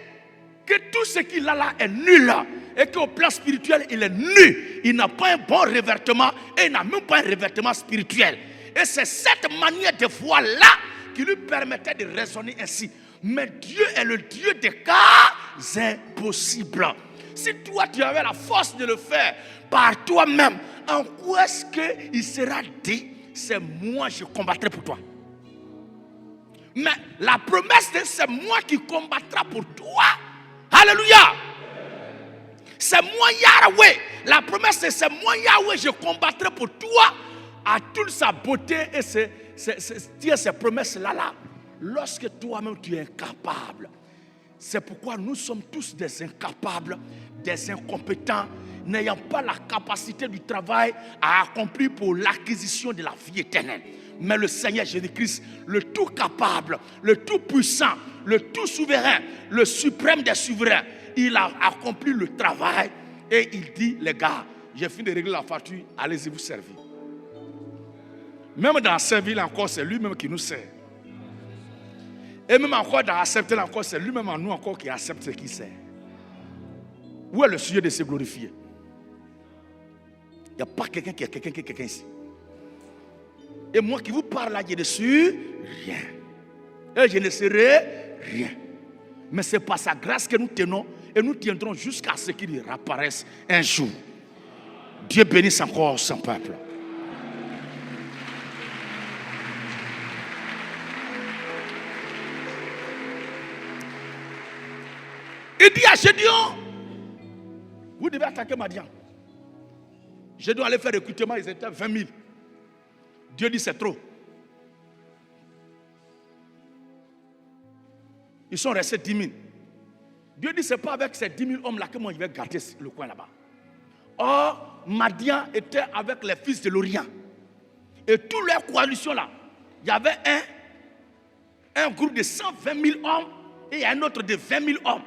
que tout ce qu'il a là est nul. Et qu'au plan spirituel, il est nul. Il n'a pas un bon revêtement et il n'a même pas un revêtement spirituel. Et c'est cette manière de voir-là qui lui permettait de raisonner ainsi. Mais Dieu est le Dieu des cas impossibles. Si toi, tu avais la force de le faire par toi-même, en quoi est-ce qu'il sera dit, c'est moi je combattrai pour toi? Mais la promesse de c'est moi qui combattra pour toi. Alléluia. C'est moi Yahweh. La promesse de c'est moi Yahweh, je combattrai pour toi à toute sa beauté et ces promesses-là. Lorsque toi-même tu es incapable. C'est pourquoi nous sommes tous des incapables, des incompétents, n'ayant pas la capacité du travail à accomplir pour l'acquisition de la vie éternelle. Mais le Seigneur Jésus-Christ, le tout capable, le tout puissant, le tout souverain, le suprême des souverains, il a accompli le travail et il dit, les gars, j'ai fini de régler la facture, allez-y vous servir. Même dans servir encore, c'est lui-même qui nous sert. Et même encore dans accepter encore, c'est lui-même en nous encore qui accepte ce qu'il sert. Où est le sujet de se glorifier? Il n'y a pas quelqu'un qui est quelqu'un ici. Et moi qui vous parle là, je ne suis rien. Et je ne serai rien. Mais c'est par sa grâce que nous tenons et nous tiendrons jusqu'à ce qu'il réapparaisse un jour. Dieu bénisse encore son peuple. Il dit à Gédéon, vous devez attaquer Madian. Gédéon allait faire recrutement, ils étaient 20 000. Dieu dit c'est trop. Ils sont restés 10 000. Dieu dit c'est pas avec ces 10 000 hommes-là que moi je vais garder le coin là-bas. Or, Madian était avec les fils de l'Orient. Et toute leur coalition là, il y avait un groupe de 120 000 hommes et un autre de 20 000 hommes.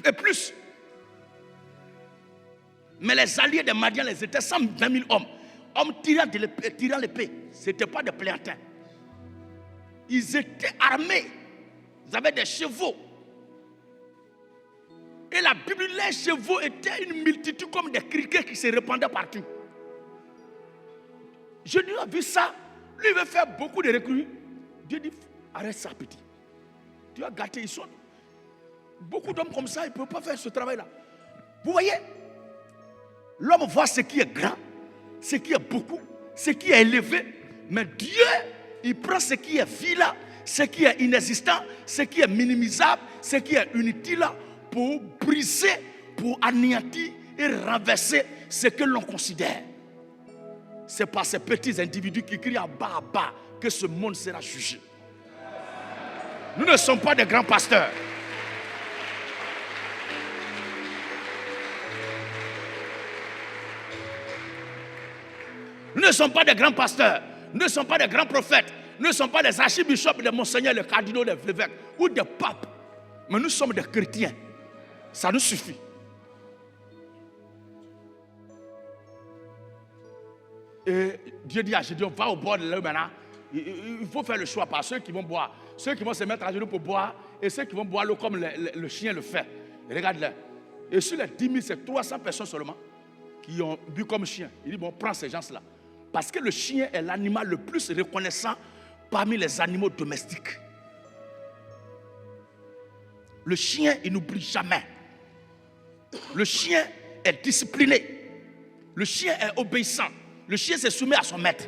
Et plus. Mais les alliés de Madian, ils étaient 120 000 hommes. Hommes tirant l'épée. Ce n'étaient pas des plaiantins. Ils étaient armés. Ils avaient des chevaux. Et la Bible, les chevaux étaient une multitude comme des criquets qui se répandaient partout. Je lui ai vu ça. Lui, il veut faire beaucoup de recrues. Dieu dit, arrête ça, petit. Tu as gâté, ils sont. Beaucoup d'hommes comme ça, ils ne peuvent pas faire ce travail-là. Vous voyez, l'homme voit ce qui est grand ce qui est beaucoup, ce qui est élevé. Mais Dieu, il prend ce qui est vilain, ce qui est inexistant, ce qui est minimisable, ce qui est inutile pour briser, pour anéantir et renverser ce que l'on considère. C'est par ces petits individus qui crient à bas que ce monde sera jugé. Nous ne sommes pas des grands pasteurs. Nous ne sommes pas des grands pasteurs. Nous ne sommes pas des grands prophètes. Nous ne sommes pas des archibishops, des monseigneurs, des cardinaux, des évêques ou des papes. Mais nous sommes des chrétiens. Ça nous suffit. Et Dieu dit à Gédéon, va au bord de l'eau maintenant. Il faut faire le choix par ceux qui vont boire. Ceux qui vont se mettre à genoux pour boire et ceux qui vont boire l'eau comme le chien le fait. Regarde-le. Et sur les 10 000, c'est 300 personnes seulement qui ont bu comme chien. Il dit, bon, prends ces gens-là. Parce que le chien est l'animal le plus reconnaissant parmi les animaux domestiques. Le chien, il n'oublie jamais. Le chien est discipliné. Le chien est obéissant. Le chien se soumet à son maître.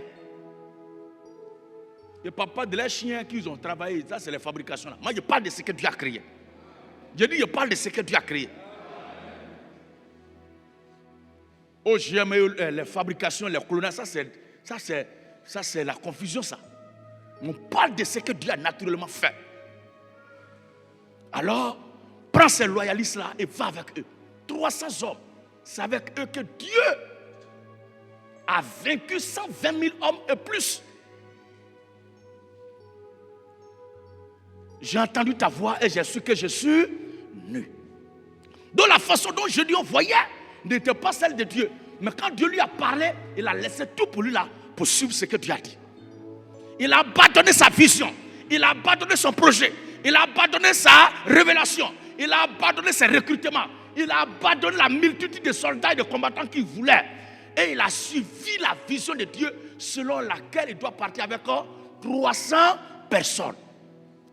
Et papa de les chiens qu'ils ont travaillé, ça c'est les fabrications là. Moi je parle de ce que Dieu a créé. Je dis je parle de ce que Dieu a créé. Oh, j'aime les fabrications, les colonnages, ça c'est la confusion ça. On parle de ce que Dieu a naturellement fait. Alors, prends ces loyalistes là et va avec eux. 300 hommes, c'est avec eux que Dieu a vaincu 120 000 hommes et plus. J'ai entendu ta voix et j'ai su que je suis nu. Donc la façon dont Gédéon voyait n'était pas celle de Dieu. Mais quand Dieu lui a parlé, il a laissé tout pour lui là, pour suivre ce que Dieu a dit. Il a abandonné sa vision. Il a abandonné son projet. Il a abandonné sa révélation. Il a abandonné ses recrutements. Il a abandonné la multitude de soldats et de combattants qu'il voulait. Et il a suivi la vision de Dieu selon laquelle il doit partir avec 300 personnes.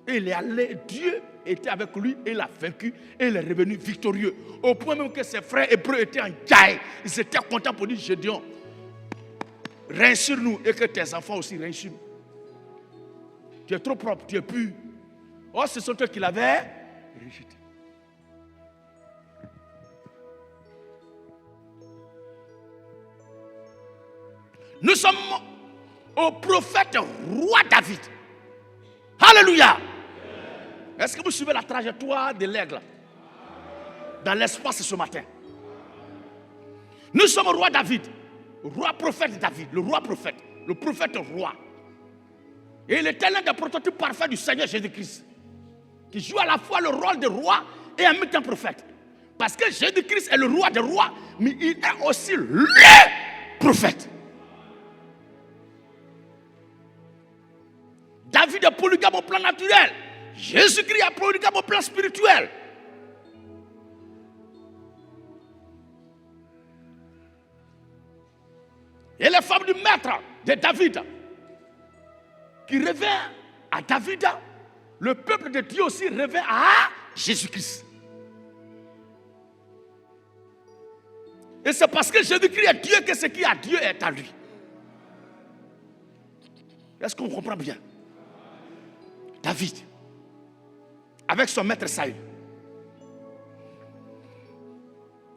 Et il est allé, Dieu était avec lui et il a vaincu et il est revenu victorieux. Au point même que ses frères hébreux étaient en guerre. Ils étaient contents pour dire Gédéon, règne sur nous et que tes enfants aussi règnent sur nous. Tu es trop propre, tu es pur. Oh, ce sont eux qui l'avaient rejeté. Nous sommes au prophète roi David. Alléluia. Est-ce que vous suivez la trajectoire de l'aigle dans l'espace ce matin? Nous sommes au roi David, roi prophète David, le roi prophète, le prophète roi. Et il était l'un des prototypes parfaits du Seigneur Jésus-Christ, qui joue à la fois le rôle de roi et en même temps prophète. Parce que Jésus-Christ est le roi des rois, mais il est aussi le prophète. David est polygame au plan naturel. Jésus-Christ est polygame au plan spirituel. Et les femmes du maître de David, qui revient à David, le peuple de Dieu aussi revient à Jésus-Christ. Et c'est parce que Jésus-Christ est Dieu que ce qui est à Dieu est à lui. Est-ce qu'on comprend bien? David, avec son maître Saül,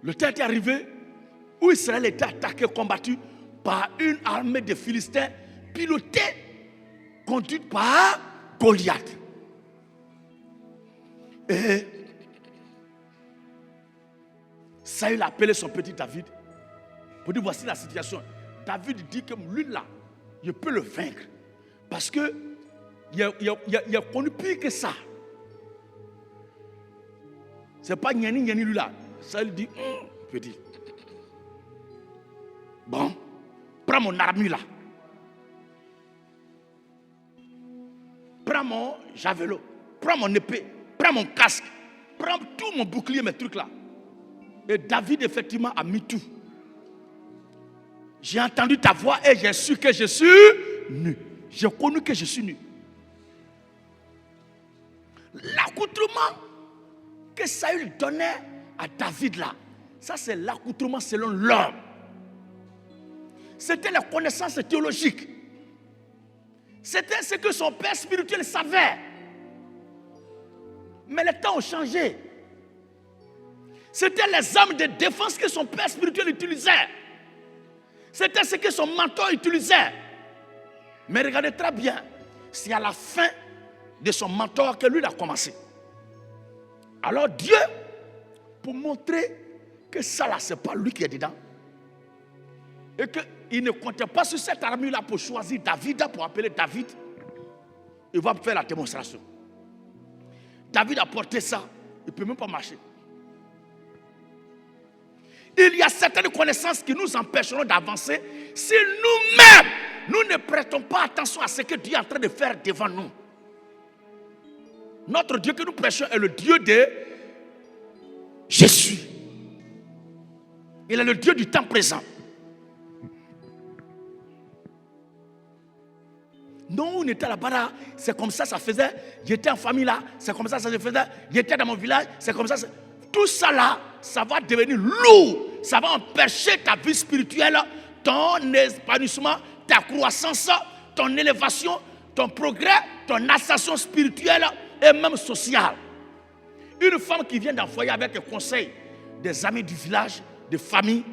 le temps est arrivé où Israël était attaqué, combattu par une armée de Philistins pilotée, conduite par Goliath. Et Saül a appelé son petit David pour dire voici la situation. David dit que lui là, je peux le vaincre parce que il a connu pire que ça. C'est pas Nyani lui là. Saül dit petit. Bon, prends mon armure là. Prends mon javelot, prends mon épée, prends mon casque, prends tout mon bouclier, mes trucs là. Et David effectivement a mis tout. J'ai entendu ta voix et j'ai su que je suis nu. J'ai connu que je suis nu. L'accoutrement que Saül donnait à David là, ça c'est l'accoutrement selon l'homme. C'était la connaissance théologique. C'était ce que son père spirituel savait. Mais les temps ont changé. C'était les armes de défense que son père spirituel utilisait. C'était ce que son mentor utilisait. Mais regardez très bien, c'est à la fin de son mentor que lui il a commencé. Alors Dieu, pour montrer que ça là, ce n'est pas lui qui est dedans, et qu'il ne comptait pas sur cette armure-là pour choisir David, pour appeler David, il va faire la démonstration. David a porté ça, il ne peut même pas marcher. Il y a certaines connaissances qui nous empêcheront d'avancer si nous-mêmes, nous ne prêtons pas attention à ce que Dieu est en train de faire devant nous. Notre Dieu que nous prêchons est le Dieu de je suis. Il est le Dieu du temps présent. Non, on était là-bas, là, c'est comme ça faisait. J'étais en famille là, c'est comme ça se faisait. J'étais dans mon village, c'est comme ça. Tout ça là, ça va devenir lourd. Ça va empêcher ta vie spirituelle, ton épanouissement, ta croissance, ton élévation, ton progrès, ton ascension spirituelle et même sociale. Une femme qui vient d'un foyer avec un conseil des amis du village, de famille,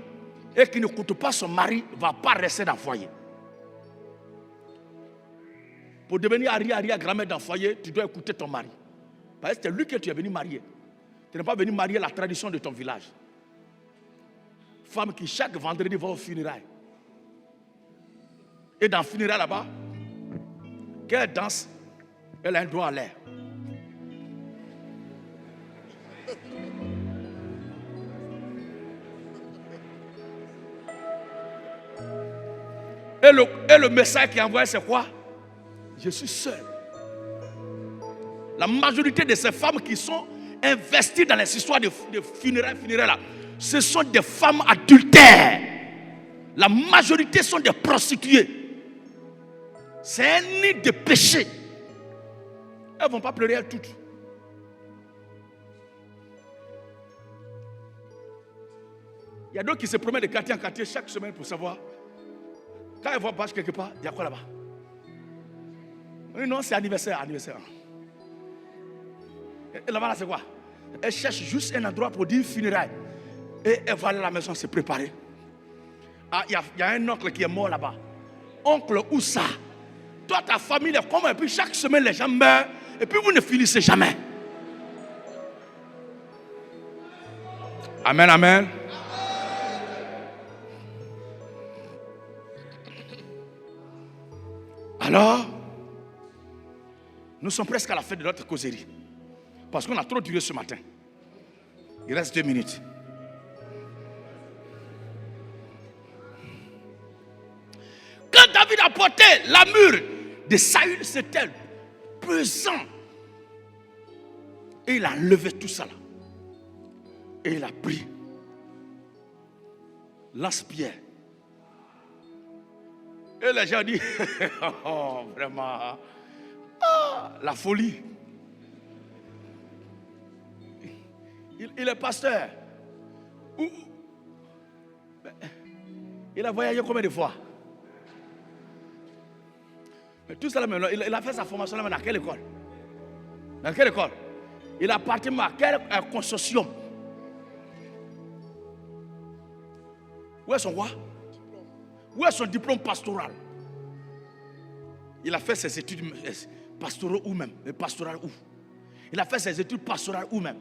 et qui n'écoute pas son mari, ne va pas rester dans le foyer. Pour devenir grand-mère dans le foyer, tu dois écouter ton mari. Parce que c'est lui que tu es venu marier. Tu n'es pas venu marier la tradition de ton village. Femme qui chaque vendredi va au funérailles. Et dans le funérailles là-bas, qu'elle danse, elle a un doigt à l'air. Et le message qu'il envoie, c'est quoi? Je suis seul. La majorité de ces femmes qui sont investies dans les histoires de funérailles là, ce sont des femmes adultères. La majorité sont des prostituées. C'est un nid de péché. Elles ne vont pas pleurer toutes. Il y a d'autres qui se promènent de quartier en quartier chaque semaine pour savoir. Quand elles voient bâche quelque part, il y a quoi là-bas? Oui, non, c'est anniversaire. Et là-bas, là, c'est quoi? Elle cherche juste un endroit pour dire funérailles. Et elle va aller à la maison se préparer. Ah, il y a un oncle qui est mort là-bas. Oncle, où ça? Toi, ta famille est comment? Et puis chaque semaine, les gens meurent. Et puis vous ne finissez jamais. Amen, amen. Alors, nous sommes presque à la fin de notre causerie. Parce qu'on a trop duré ce matin. Il reste 2 minutes. Quand David a porté l'armure de Saül, c'était pesant. Et il a enlevé tout ça là. Et il a pris lance-pierre. Et les gens disent, oh, vraiment, la folie. Il est pasteur. Il a voyagé combien de fois? Mais tout ça, là, il a fait sa formation là, dans quelle école? Dans quelle école? Il a participé à quel consortium? Où est son quoi? Où est son diplôme pastoral? Il a fait ses études pastorales où même? Pastorales où? Il a fait ses études pastorales où même?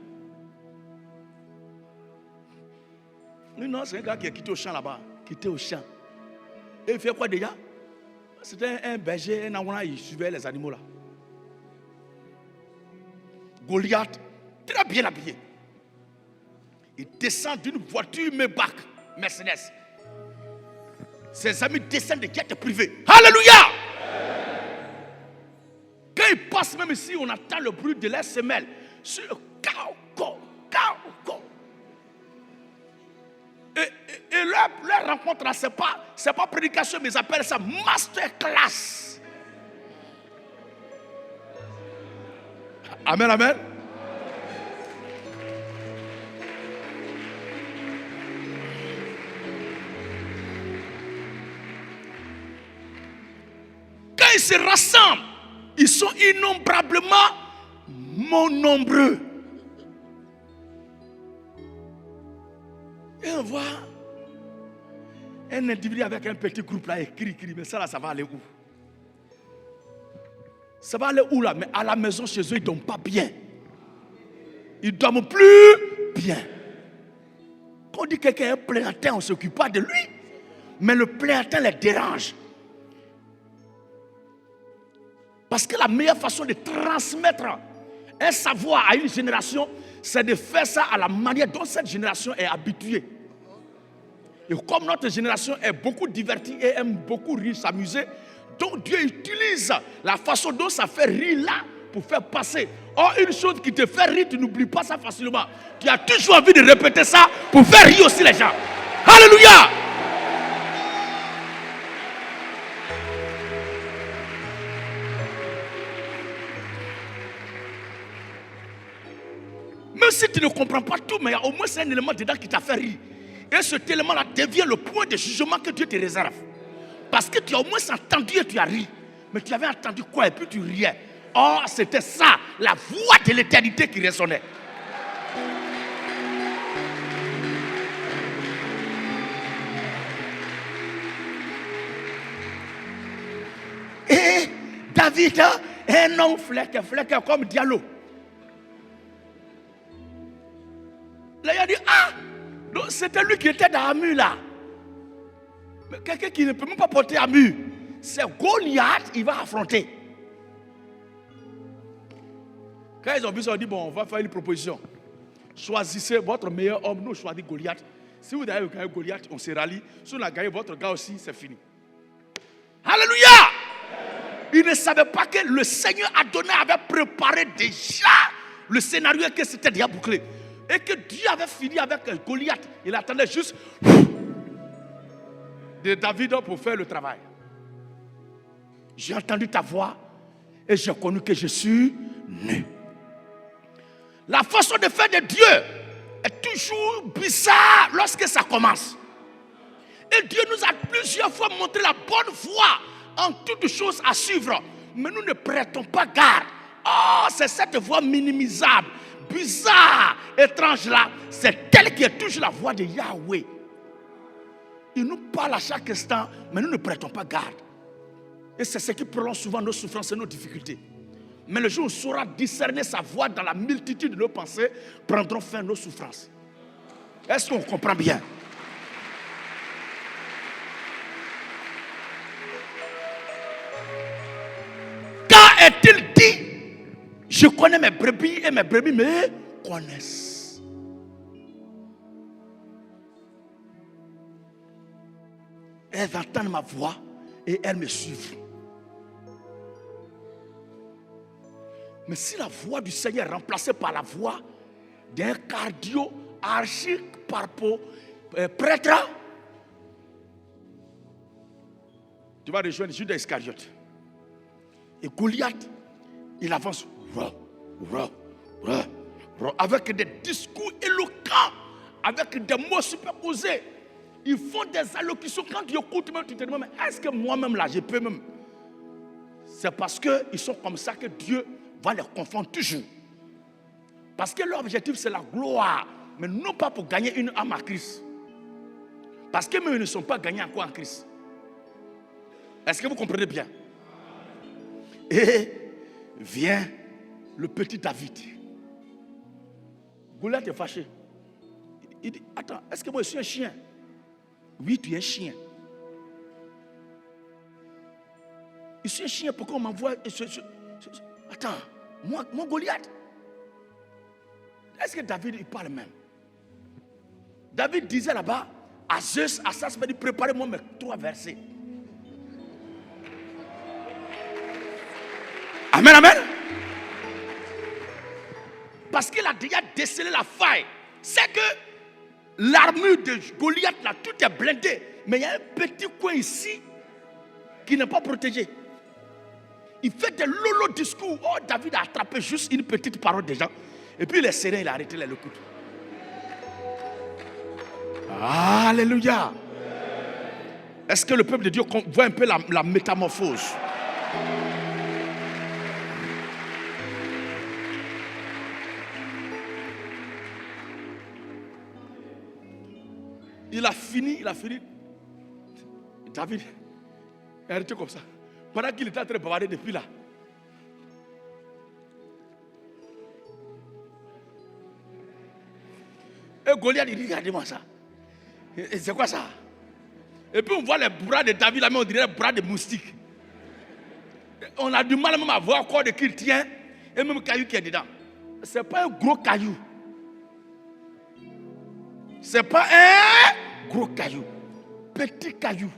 Non, c'est un gars qui est quitté au champ là-bas. Quitté au champ. Et il fait quoi déjà? C'était un berger, un Aouana, il suivait les animaux là. Goliath, très bien habillé. Il descend d'une voiture Maybach, Mercedes. Ses amis descendent de jets privés. Alléluia! Quand ils passent, même ici, on entend le bruit de leurs semelles. Sur le cao. Et leur rencontre là, c'est pas prédication, mais ils appellent ça masterclass. Amen, amen. ils se rassemblent, ils sont innombrablement nombreux. Et on voit un individu avec un petit groupe là, et crie, mais ça là, ça va aller où? Ça va aller où là? Mais à la maison, chez eux, ils ne dorment pas bien. Ils ne dorment plus bien. Quand on dit que quelqu'un est un plaisantin, on ne s'occupe pas de lui. Mais le plaisantin les dérange. Parce que la meilleure façon de transmettre un savoir à une génération, c'est de faire ça à la manière dont cette génération est habituée. Et comme notre génération est beaucoup divertie et aime beaucoup rire, s'amuser, donc Dieu utilise la façon dont ça fait rire là pour faire passer. Or, une chose qui te fait rire, tu n'oublies pas ça facilement. Tu as toujours envie de répéter ça pour faire rire aussi les gens. Alléluia! Même si tu ne comprends pas tout, mais il y a au moins un élément dedans qui t'a fait rire. Et cet élément-là devient le point de jugement que Dieu te réserve. Parce que tu as au moins entendu et tu as ri. Mais tu avais entendu quoi et puis tu riais. Or, c'était ça, la voix de l'éternité qui résonnait. Et David, un homme fleck comme Diallo. Là, il a dit, donc c'était lui qui était dans la mur là. Mais quelqu'un qui ne peut même pas porter la mur, c'est Goliath, il va affronter. Quand ils ont vu ça, ils ont dit, bon, on va faire une proposition. Choisissez votre meilleur homme, nous choisissons Goliath. Si vous avez gagné Goliath, on se rallie. Si on a gagné votre gars aussi, c'est fini. Alléluia! Ils ne savaient pas que le Seigneur Adonai avait préparé déjà le scénario et que c'était déjà bouclé. Et que Dieu avait fini avec Goliath. Il attendait juste de David pour faire le travail. J'ai entendu ta voix et j'ai connu que je suis né. La façon de faire de Dieu est toujours bizarre lorsque ça commence. Et Dieu nous a plusieurs fois montré la bonne voie en toutes choses à suivre. Mais nous ne prêtons pas garde. Oh, c'est cette voie minimisable, bizarre, étrange là. C'est elle qui est toujours la voix de Yahweh. Il nous parle à chaque instant, mais nous ne prêtons pas garde. Et c'est ce qui prolonge souvent nos souffrances et nos difficultés. Mais le jour où on saura discerner sa voix dans la multitude de nos pensées, prendront fin nos souffrances. Est-ce qu'on comprend bien? Quand est-il dit, je connais mes brebis et mes brebis me connaissent? Elles entendent ma voix et elles me suivent. Mais si la voix du Seigneur est remplacée par la voix d'un cardio prêtre, tu vas rejoindre Judas Iscariote. Et Goliath, il avance avec des discours éloquents, avec des mots superposés. Ils font des allocutions. Quand tu écoutes, même, tu te demandes, mais est-ce que moi-même là, je peux même? C'est parce qu'ils sont comme ça que Dieu va les confondre toujours. Parce que leur objectif, c'est la gloire. Mais non pas pour gagner une âme à Christ. Parce que même ils ne sont pas gagnés encore en Christ. Est-ce que vous comprenez bien? Et vient le petit David. Goliath est fâché. Il dit, attends, est-ce que moi je suis un chien? Oui, tu es un chien. Je suis un chien, pourquoi on m'envoie? Attends, moi Goliath. Est-ce que David il parle même? David disait là-bas, à Zeus, à ça, dit, préparez-moi mes 3 versets. Amen, amen. Parce qu'il a déjà décelé la faille. C'est que l'armure de Goliath, là, tout est blindé. Mais il y a un petit coin ici qui n'est pas protégé. Il fait des lolo discours. Oh, David a attrapé juste une petite parole des gens. Et puis il est serein, il a arrêté le couteau. Alléluia. Est-ce que le peuple de Dieu voit un peu la métamorphose? Il a fini. David est arrêté comme ça. Pendant qu'il était en train de bavarder depuis là. Et Goliath dit, regardez-moi ça. Et c'est quoi ça? Et puis on voit les bras de David là, mais on dirait les bras de moustiques. On a du mal même à voir quoi de qui il tient. Et même le caillou qui est dedans. C'est pas un gros caillou. C'est pas un gros caillou. Petit caillou.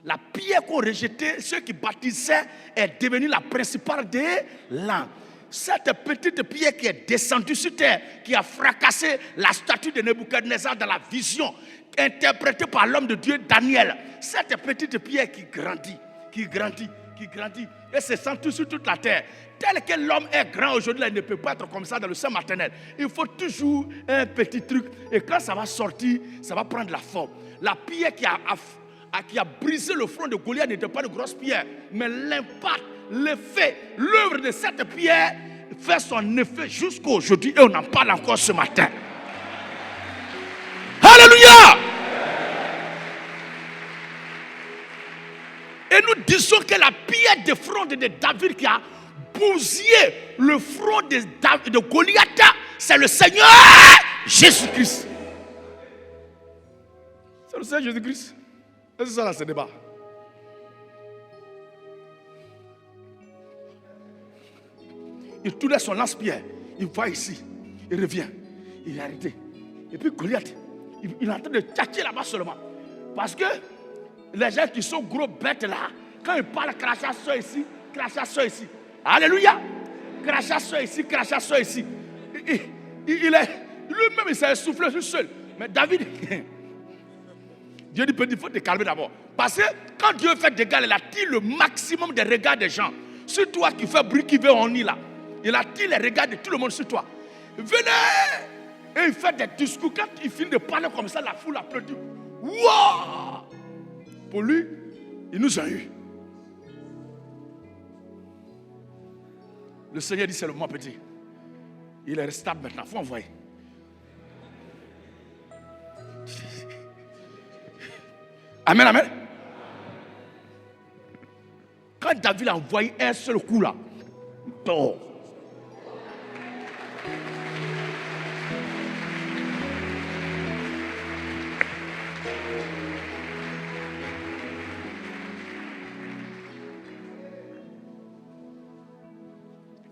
La pierre qu'on rejetait, ceux qui bâtissaient, est devenue la principale des langues. Cette petite pierre qui est descendue sur terre, qui a fracassé la statue de Nebuchadnezzar dans la vision, interprétée par l'homme de Dieu Daniel. Cette petite pierre qui grandit, et se sent sur toute la terre. Tel que l'homme est grand aujourd'hui, il ne peut pas être comme ça dans le sein maternel. Il faut toujours un petit truc. Et quand ça va sortir, ça va prendre la forme. La pierre qui a brisé le front de Goliath n'était pas de grosse pierre, mais l'impact, l'effet, l'œuvre de cette pierre fait son effet jusqu'à aujourd'hui et on en parle encore ce matin. Alléluia! Et nous disons que la pierre de front de David qui a bousillé le front de Goliath, c'est le Seigneur Jésus-Christ. C'est le Seigneur Jésus-Christ. Et c'est ça là, ce débat. Il tournait son lance-pierre. Il va ici. Il revient. Il est arrêté. Et puis Goliath, il est en train de tchatcher là-bas seulement. Parce que les gens qui sont gros bêtes là, quand ils parlent, crachat soit ici, crachat soit ici. Alléluia. Crachat soit ici, crachat soit ici. Lui-même, il s'est essoufflé tout seul. Mais David, Dieu dit, il faut te calmer d'abord. Parce que quand Dieu fait des dégâts, il attire le maximum des regards des gens. Sur toi qui fait bruit, qui veut en nid là. Il attire les regards de tout le monde sur toi. Venez! Et il fait des discours. Quand il finit de parler comme ça, la foule applaudit. Wow! Pour lui, il nous a eu. Le Seigneur dit, c'est le moment petit. Il est stable maintenant, il faut envoyer. Amen, amen. Quand David a envoyé un seul coup là, oh.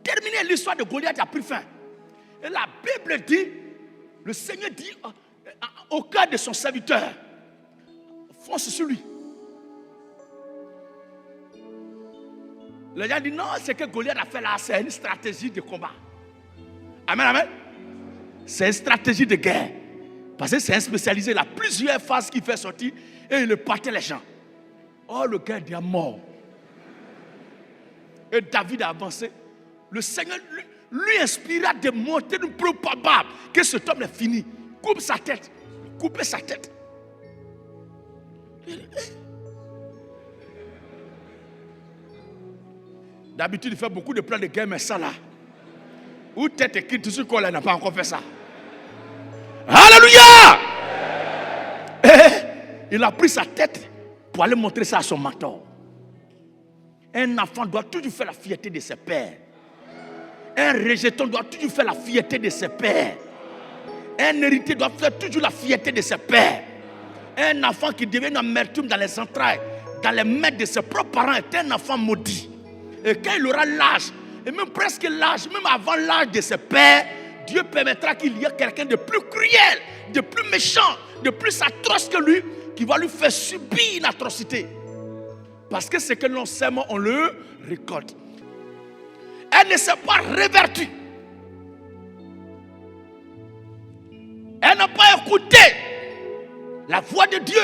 Terminé, l'histoire de Goliath a pris fin. Et la Bible dit, le Seigneur dit au cœur de son serviteur, fonce sur lui. Les gens disent non, ce que Goliath a fait là, c'est une stratégie de combat. Amen, amen. C'est une stratégie de guerre. Parce que c'est un spécialisé. Il a plusieurs phases qu'il fait sortir et il partait les gens. Oh, le gars est mort. Et David a avancé. Le Seigneur lui inspira de monter une preuve probable que cet homme est fini. Coupe sa tête. Coupez sa tête. D'habitude, il fait beaucoup de plans de guerre, mais ça là, où tête écrite sur quoi, il n'a pas encore fait ça. Alléluia! Il a pris sa tête pour aller montrer ça à son mentor. Un enfant doit toujours faire la fierté de ses pères. Un rejeton doit toujours faire la fierté de ses pères. Un héritier doit faire toujours la fierté de ses pères. Un enfant qui devient une amertume dans les entrailles, dans les mains de ses propres parents, est un enfant maudit. Et quand il aura l'âge, et même presque l'âge, même avant l'âge de ses pères, Dieu permettra qu'il y ait quelqu'un de plus cruel, de plus méchant, de plus atroce que lui, qui va lui faire subir une atrocité. Parce que ce que l'on sème, on le récolte. Elle ne s'est pas révertie. Elle n'a pas écouté la voix de Dieu.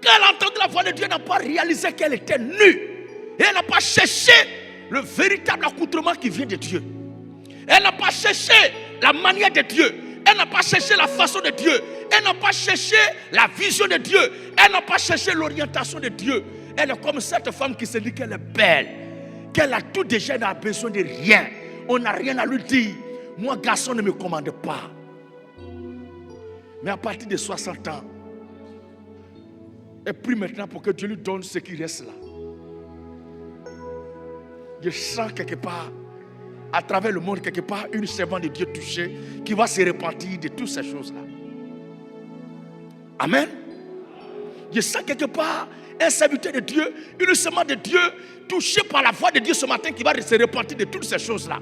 Quand elle a entendu la voix de Dieu, elle n'a pas réalisé qu'elle était nue. Et elle n'a pas cherché le véritable accoutrement qui vient de Dieu. Elle n'a pas cherché la manière de Dieu. Elle n'a pas cherché la façon de Dieu. Elle n'a pas cherché la vision de Dieu. Elle n'a pas cherché l'orientation de Dieu. Elle est comme cette femme qui se dit qu'elle est belle, qu'elle a tout déjà, elle n'a besoin de rien. On n'a rien à lui dire. Moi, garçon, ne me commande pas. Mais à partir de 60 ans, elle prie maintenant pour que Dieu lui donne ce qui reste là. Je sens quelque part, à travers le monde, quelque part, une servante de Dieu touchée qui va se repentir de toutes ces choses-là. Amen. Je sens quelque part un serviteur de Dieu, une semence de Dieu touché par la voix de Dieu ce matin qui va se repentir de toutes ces choses-là.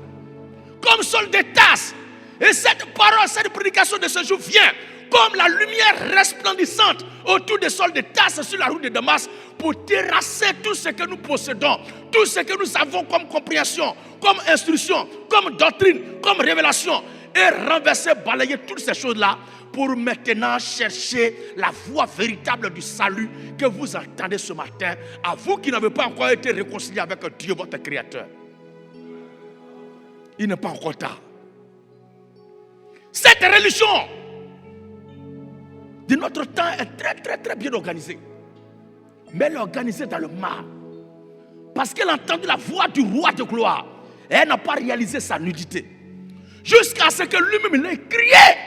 Comme Saul de Tarse. Et cette parole, cette prédication de ce jour vient comme la lumière resplendissante autour de Saul de Tarse sur la route de Damas pour terrasser tout ce que nous possédons, tout ce que nous avons comme compréhension, comme instruction, comme doctrine, comme révélation et renverser, balayer toutes ces choses-là pour maintenant chercher la voie véritable du salut que vous entendez ce matin, à vous qui n'avez pas encore été réconciliés avec Dieu, votre Créateur. Il n'est pas encore tard. Cette religion de notre temps est très très très bien organisée. Mais elle est organisée dans le mal. Parce qu'elle a entendu la voix du roi de gloire. Et elle n'a pas réalisé sa nudité. Jusqu'à ce que lui-même l'ait crié.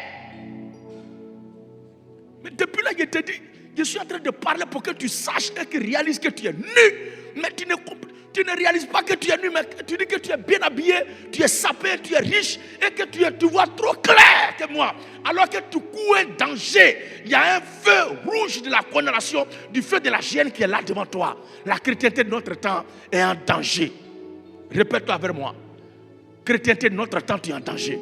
Mais depuis là, je te dis, je suis en train de parler pour que tu saches et que tu réalises que tu es nu. Mais tu ne réalises pas que tu es nu, mais tu dis que tu es bien habillé, tu es sapé, tu es riche et que tu vois trop clair que moi. Alors que tu cours un danger. Il y a un feu rouge de la condamnation, du feu de la géhenne qui est là devant toi. La chrétienté de notre temps est en danger. Répète-toi avec moi. Chrétienté de notre temps, tu es en danger.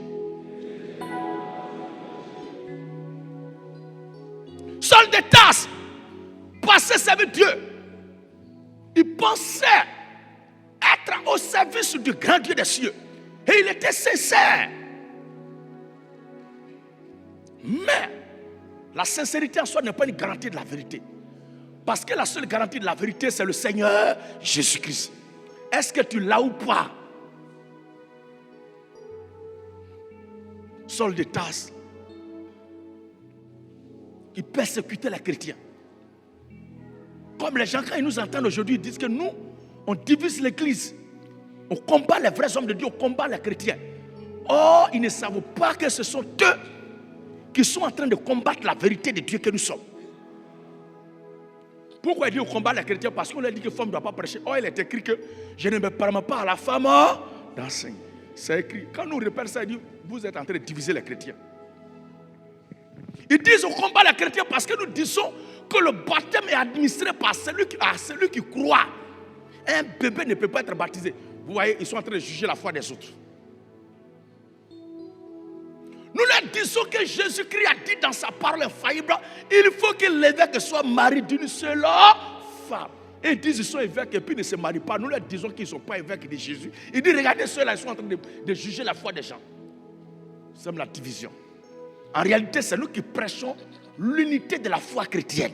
Saul de Tarse passait servir Dieu. Il pensait être au service du grand Dieu des cieux. Et il était sincère. Mais la sincérité en soi n'est pas une garantie de la vérité. Parce que la seule garantie de la vérité, c'est le Seigneur Jésus-Christ. Est-ce que tu l'as ou pas? Saul de Tarse, il persécutait les chrétiens. Comme les gens, quand ils nous entendent aujourd'hui, ils disent que nous, on divise l'église. On combat les vrais hommes de Dieu, on combat les chrétiens. Or, ils ne savent pas que ce sont eux qui sont en train de combattre la vérité de Dieu que nous sommes. Pourquoi il dit on combat les chrétiens? Parce qu'on leur dit que la femme ne doit pas prêcher. Or, il est écrit que je ne me permets pas à la femme d'enseigner. C'est écrit. Quand nous repérons ça, il dit vous êtes en train de diviser les chrétiens. Ils disent on combat les chrétiens parce que nous disons que le baptême est administré par celui qui croit. Un bébé ne peut pas être baptisé. Vous voyez, ils sont en train de juger la foi des autres. Nous leur disons que Jésus-Christ a dit dans sa parole infaillible, il faut que l'évêque soit marié d'une seule femme. Et ils disent qu'ils sont évêques et puis ils ne se marient pas. Nous leur disons qu'ils ne sont pas évêques de Jésus. Ils disent regardez ceux-là, ils sont en train de juger la foi des gens. C'est la division. En réalité, c'est nous qui prêchons l'unité de la foi chrétienne.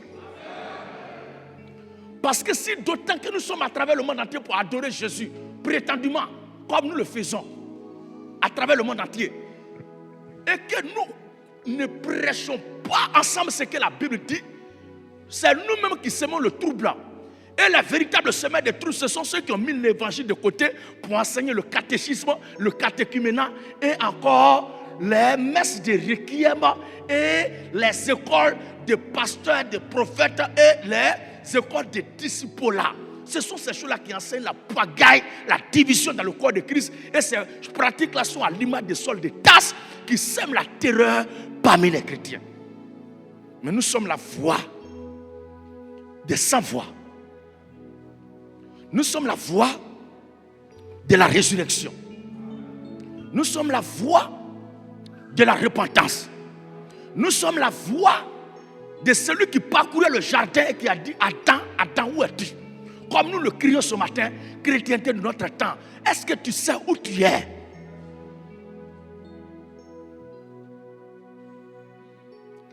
Parce que si d'autant que nous sommes à travers le monde entier pour adorer Jésus, prétendument, comme nous le faisons, à travers le monde entier, et que nous ne prêchons pas ensemble ce que la Bible dit, c'est nous-mêmes qui semons le trouble. Et les véritables semeurs de trouble, ce sont ceux qui ont mis l'évangile de côté pour enseigner le catéchisme, le catéchuménat et encore les messes de requiem et les écoles de pasteurs, de prophètes et les écoles de disciples là. Ce sont ces choses-là qui enseignent la pagaille, la division dans le corps de Christ. Et ces pratiques-là sont à l'image de Saul de Tarse qui sèment la terreur parmi les chrétiens. Mais nous sommes la voix des sans-voix. Nous sommes la voix de la résurrection. Nous sommes la voix de la repentance. Nous sommes la voix de celui qui parcourait le jardin et qui a dit Adam, Adam, où es-tu? Comme nous le crions ce matin, chrétienté de notre temps. Est-ce que tu sais où tu es?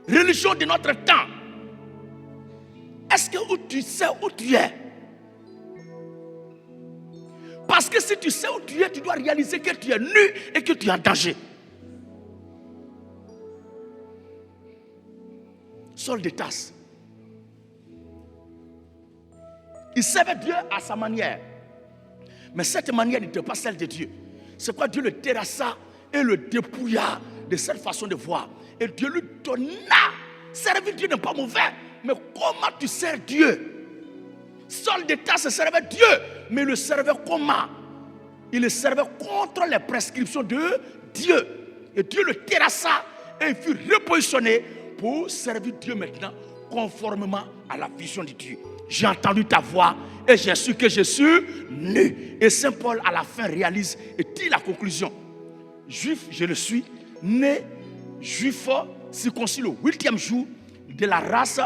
Religion de notre temps. Est-ce que tu sais où tu es? Parce que si tu sais où tu es, tu dois réaliser que tu es nu et que tu es en danger. Saul de Tarse, Il servait Dieu à sa manière. Mais cette manière n'était pas celle de Dieu. C'est quoi? Dieu le terrassa et le dépouilla de cette façon de voir. Et Dieu lui donna. Servir Dieu n'est pas mauvais. Mais comment tu sers Dieu? Saul de Tarse servait Dieu. Mais il le servait comment? Il le servait contre les prescriptions de Dieu. Et Dieu le terrassa et il fut repositionné pour servir Dieu maintenant conformément à la vision de Dieu. J'ai entendu ta voix et j'ai su que je suis nu. Et Saint Paul à la fin réalise et dit la conclusion. Juif, je le suis, né juif, circoncis le 8e jour de la race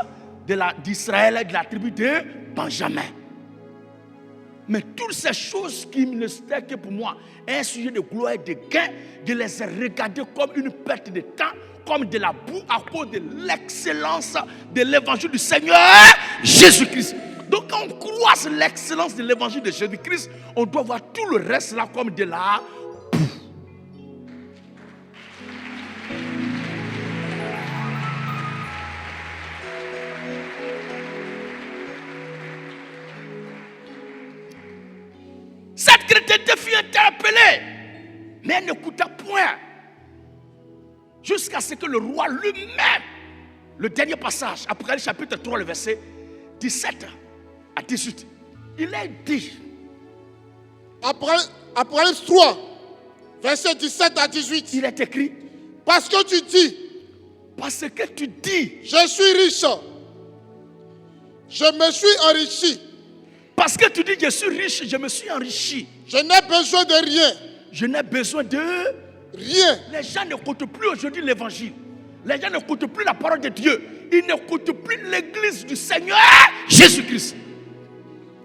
d'Israël, de la tribu de Benjamin. Mais toutes ces choses qui ne étaient que pour moi un sujet de gloire et de gain, je les ai regardées comme une perte de temps, comme de la boue à cause de l'excellence de l'évangile du Seigneur Jésus-Christ. Donc quand on croise l'excellence de l'évangile de Jésus-Christ, on doit voir tout le reste là comme de la boue. Cette chrétienté fut interpellée, mais elle n'écouta point. Jusqu'à ce que le roi lui-même, le dernier passage, Apocalypse chapitre 3, le verset 17 à 18, il a dit. Apocalypse 3, verset 17 à 18. Il est écrit. Parce que tu dis. Parce que tu dis. Je suis riche. Je me suis enrichi. Parce que tu dis je suis riche, je me suis enrichi. Je n'ai besoin de rien. Je n'ai besoin de rien. Les gens n'écoutent plus aujourd'hui l'évangile. Les gens n'écoutent plus la parole de Dieu. Ils n'écoutent plus l'église du Seigneur Jésus-Christ.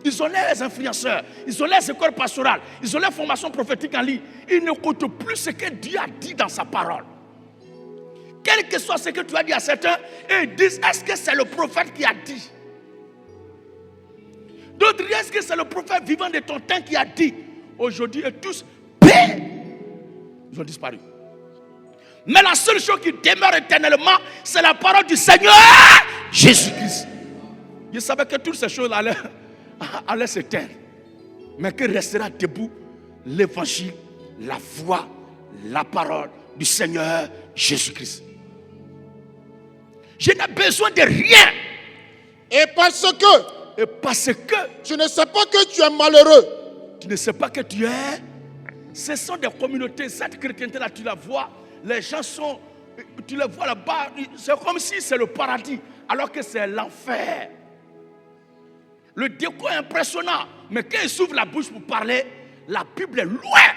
Ils ont les influenceurs, ils ont les écoles pastorales, ils ont les formations prophétiques en ligne. Ils n'écoutent plus ce que Dieu a dit dans sa parole. Quel que soit ce que tu as dit à certains, ils disent, est-ce que c'est le prophète qui a dit? D'autres disent, est-ce que c'est le prophète vivant de ton temps qui a dit? Aujourd'hui, et tous, ils ont disparu. Mais la seule chose qui demeure éternellement, c'est la parole du Seigneur Jésus-Christ. Je savais que toutes ces choses allaient s'éteindre. Mais que restera debout l'évangile, la foi, la parole du Seigneur Jésus-Christ. Je n'ai besoin de rien. Et parce que tu ne sais pas que tu es malheureux. Tu ne sais pas que tu es. Ce sont des communautés. Cette chrétienté-là, tu la vois. Les gens sont. Tu les vois là-bas. C'est comme si c'est le paradis. Alors que c'est l'enfer. Le décor est impressionnant. Mais quand ils s'ouvrent la bouche pour parler, la Bible est loin.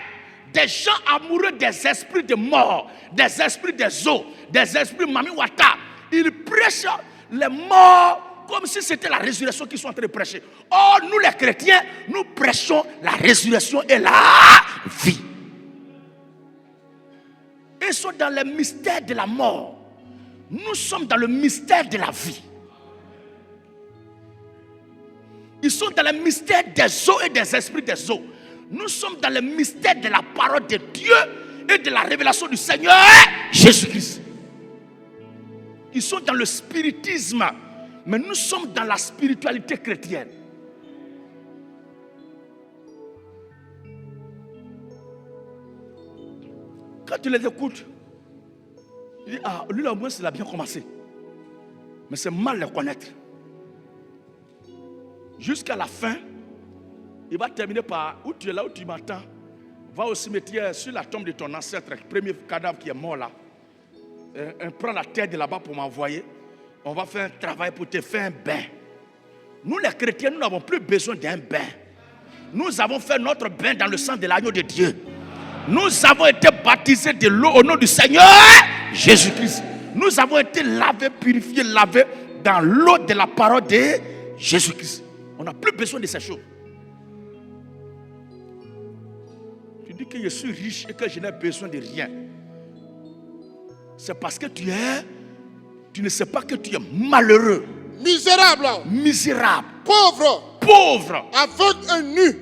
Des gens amoureux des esprits de mort, des esprits des eaux, des esprits Mami Wata. Ils prêchent les morts comme si c'était la résurrection qu'ils sont en train de prêcher. Or, nous les chrétiens, nous prêchons la résurrection et la vie. Ils sont dans le mystère de la mort. Nous sommes dans le mystère de la vie. Ils sont dans le mystère des eaux et des esprits des eaux. Nous sommes dans le mystère de la parole de Dieu et de la révélation du Seigneur Jésus-Christ. Ils sont dans le spiritisme, mais nous sommes dans la spiritualité chrétienne. Quand tu les écoutes, tu dis, ah, lui là au moins il a bien commencé. Mais c'est mal les connaître. Jusqu'à la fin, il va terminer par, où tu es là, où tu m'entends, va au cimetière sur la tombe de ton ancêtre, le premier cadavre qui est mort là. Prends la terre de là-bas pour m'envoyer. On va faire un travail pour te faire un bain. Nous les chrétiens, nous n'avons plus besoin d'un bain. Nous avons fait notre bain dans le sang de l'agneau de Dieu. Nous avons été baptisés de l'eau au nom du Seigneur Jésus-Christ. Nous avons été lavés, purifiés, lavés dans l'eau de la parole de Jésus-Christ. On n'a plus besoin de ces choses. Tu dis que je suis riche et que je n'ai besoin de rien. C'est parce que tu ne sais pas que tu es malheureux. Misérable. Misérable. Pauvre. Pauvre. Aveugle et nu.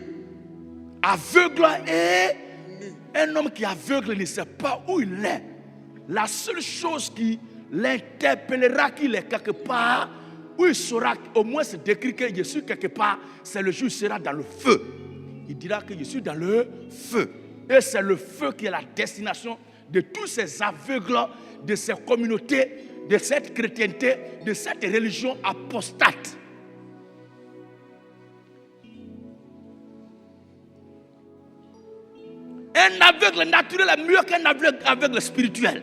Aveugle et un homme qui est aveugle ne sait pas où il est. La seule chose qui l'interpellera qu'il est quelque part où il saura au moins se décrire que je suis quelque part, c'est le jour où il sera dans le feu. Il dira que je suis dans le feu. Et c'est le feu qui est la destination de tous ces aveugles, de ces communautés, de cette chrétienté, de cette religion apostate. Un aveugle naturel est mieux qu'un aveugle spirituel.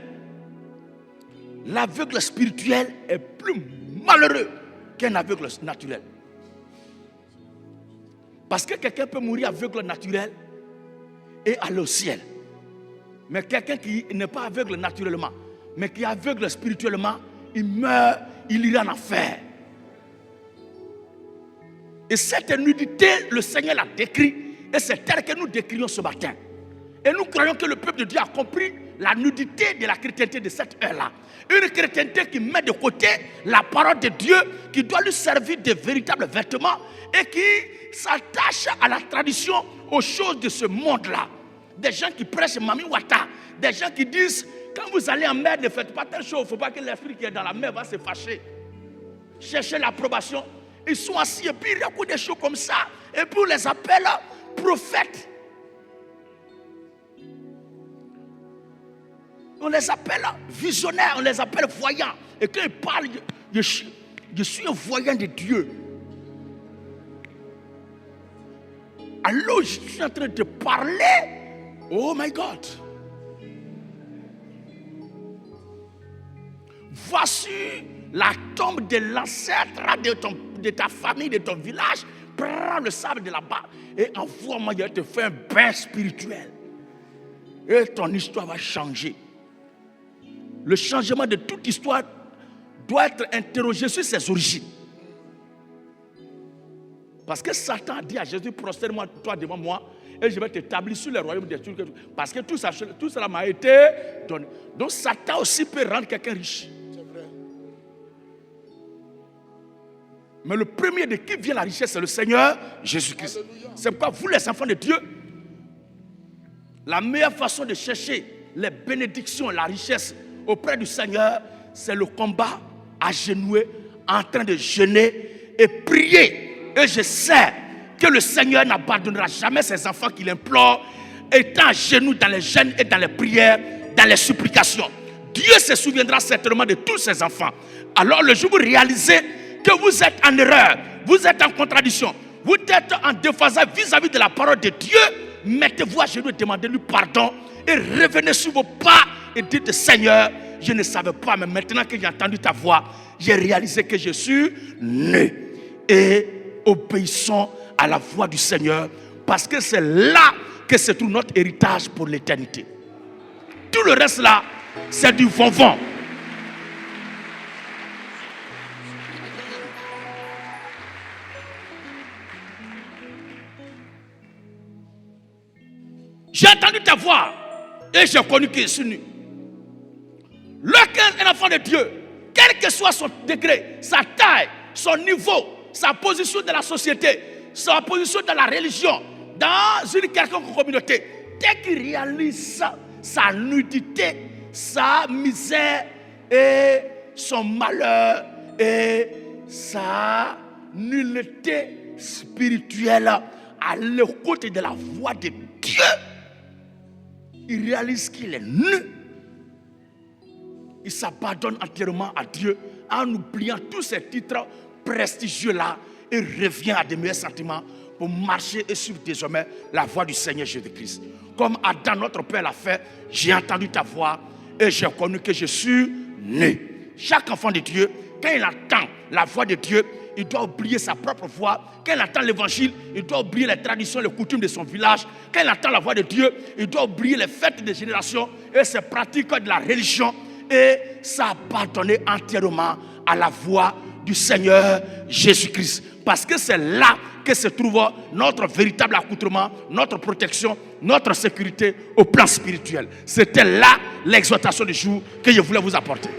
L'aveugle spirituel est plus malheureux qu'un aveugle naturel. Parce que quelqu'un peut mourir aveugle naturel et aller au ciel. Mais quelqu'un qui n'est pas aveugle naturellement, mais qui est aveugle spirituellement, il meurt, il ira en enfer. Et cette nudité, le Seigneur l'a décrit, et c'est elle que nous décrions ce matin. Et nous croyons que le peuple de Dieu a compris la nudité de la chrétienté de cette heure-là. Une chrétienté qui met de côté la parole de Dieu, qui doit lui servir de véritables vêtements et qui s'attache à la tradition, aux choses de ce monde-là. Des gens qui prêchent Mami Wata, des gens qui disent, quand vous allez en mer, ne faites pas telle chose, il ne faut pas que l'esprit qui est dans la mer va se fâcher. Cherchez l'approbation. Ils sont assis et puis il y a beaucoup de choses comme ça. Et puis on les appelle prophètes. On les appelle visionnaires, on les appelle voyants. Et quand ils parlent, je suis un voyant de Dieu. Alors je suis en train de parler. Oh my God. Voici la tombe de l'ancêtre de ta famille, de ton village. Prends le sable de là-bas et envoie-moi, je te fais un bain spirituel. Et ton histoire va changer. Le changement de toute histoire doit être interrogé sur ses origines. Parce que Satan a dit à Jésus, prosterne-moi toi devant moi et je vais t'établir sur le royaume des cieux. Parce que tout cela m'a été donné. Donc Satan aussi peut rendre quelqu'un riche. C'est vrai. Mais le premier de qui vient la richesse, c'est le Seigneur Jésus-Christ. C'est pourquoi vous les enfants de Dieu, la meilleure façon de chercher les bénédictions, la richesse auprès du Seigneur, c'est le combat agenoué, en train de jeûner et prier. Et je sais que le Seigneur n'abandonnera jamais ses enfants qu'il implore, étant à genoux dans les jeûnes et dans les prières, dans les supplications. Dieu se souviendra certainement de tous ses enfants. Alors le jour où vous réalisez que vous êtes en erreur, vous êtes en contradiction, vous êtes en déphasage vis-à-vis de la parole de Dieu, mettez-vous à genoux et demandez-lui pardon et revenez sur vos pas et dites, Seigneur, je ne savais pas, mais maintenant que j'ai entendu ta voix, j'ai réalisé que je suis né. Et obéissons à la voix du Seigneur, parce que c'est là que se trouve notre héritage pour l'éternité. Tout le reste là, c'est du vent-vent. J'ai entendu ta voix et j'ai connu que je suis nu. Lequel est l'enfant de Dieu, quel que soit son degré, sa taille, son niveau, sa position dans la société, sa position dans la religion, dans une quelconque communauté, dès qu'il réalise sa nudité, sa misère et son malheur et sa nullité spirituelle à l'écoute de la voix de Dieu, il réalise qu'il est nu. Il s'abandonne entièrement à Dieu en oubliant tous ces titres prestigieux-là et revient à des meilleurs sentiments pour marcher et suivre désormais la voix du Seigneur Jésus-Christ. Comme Adam, notre Père, l'a fait, j'ai entendu ta voix et j'ai connu que je suis né. Chaque enfant de Dieu, quand il entend la voix de Dieu, il doit oublier sa propre voix. Quand il entend l'évangile, il doit oublier les traditions, les coutumes de son village. Quand il entend la voix de Dieu, il doit oublier les fêtes des générations et ses pratiques de la religion et s'abandonner entièrement à la voix du Seigneur Jésus-Christ. Parce que c'est là que se trouve notre véritable accoutrement, notre protection, notre sécurité au plan spirituel. C'était là l'exhortation du jour que je voulais vous apporter.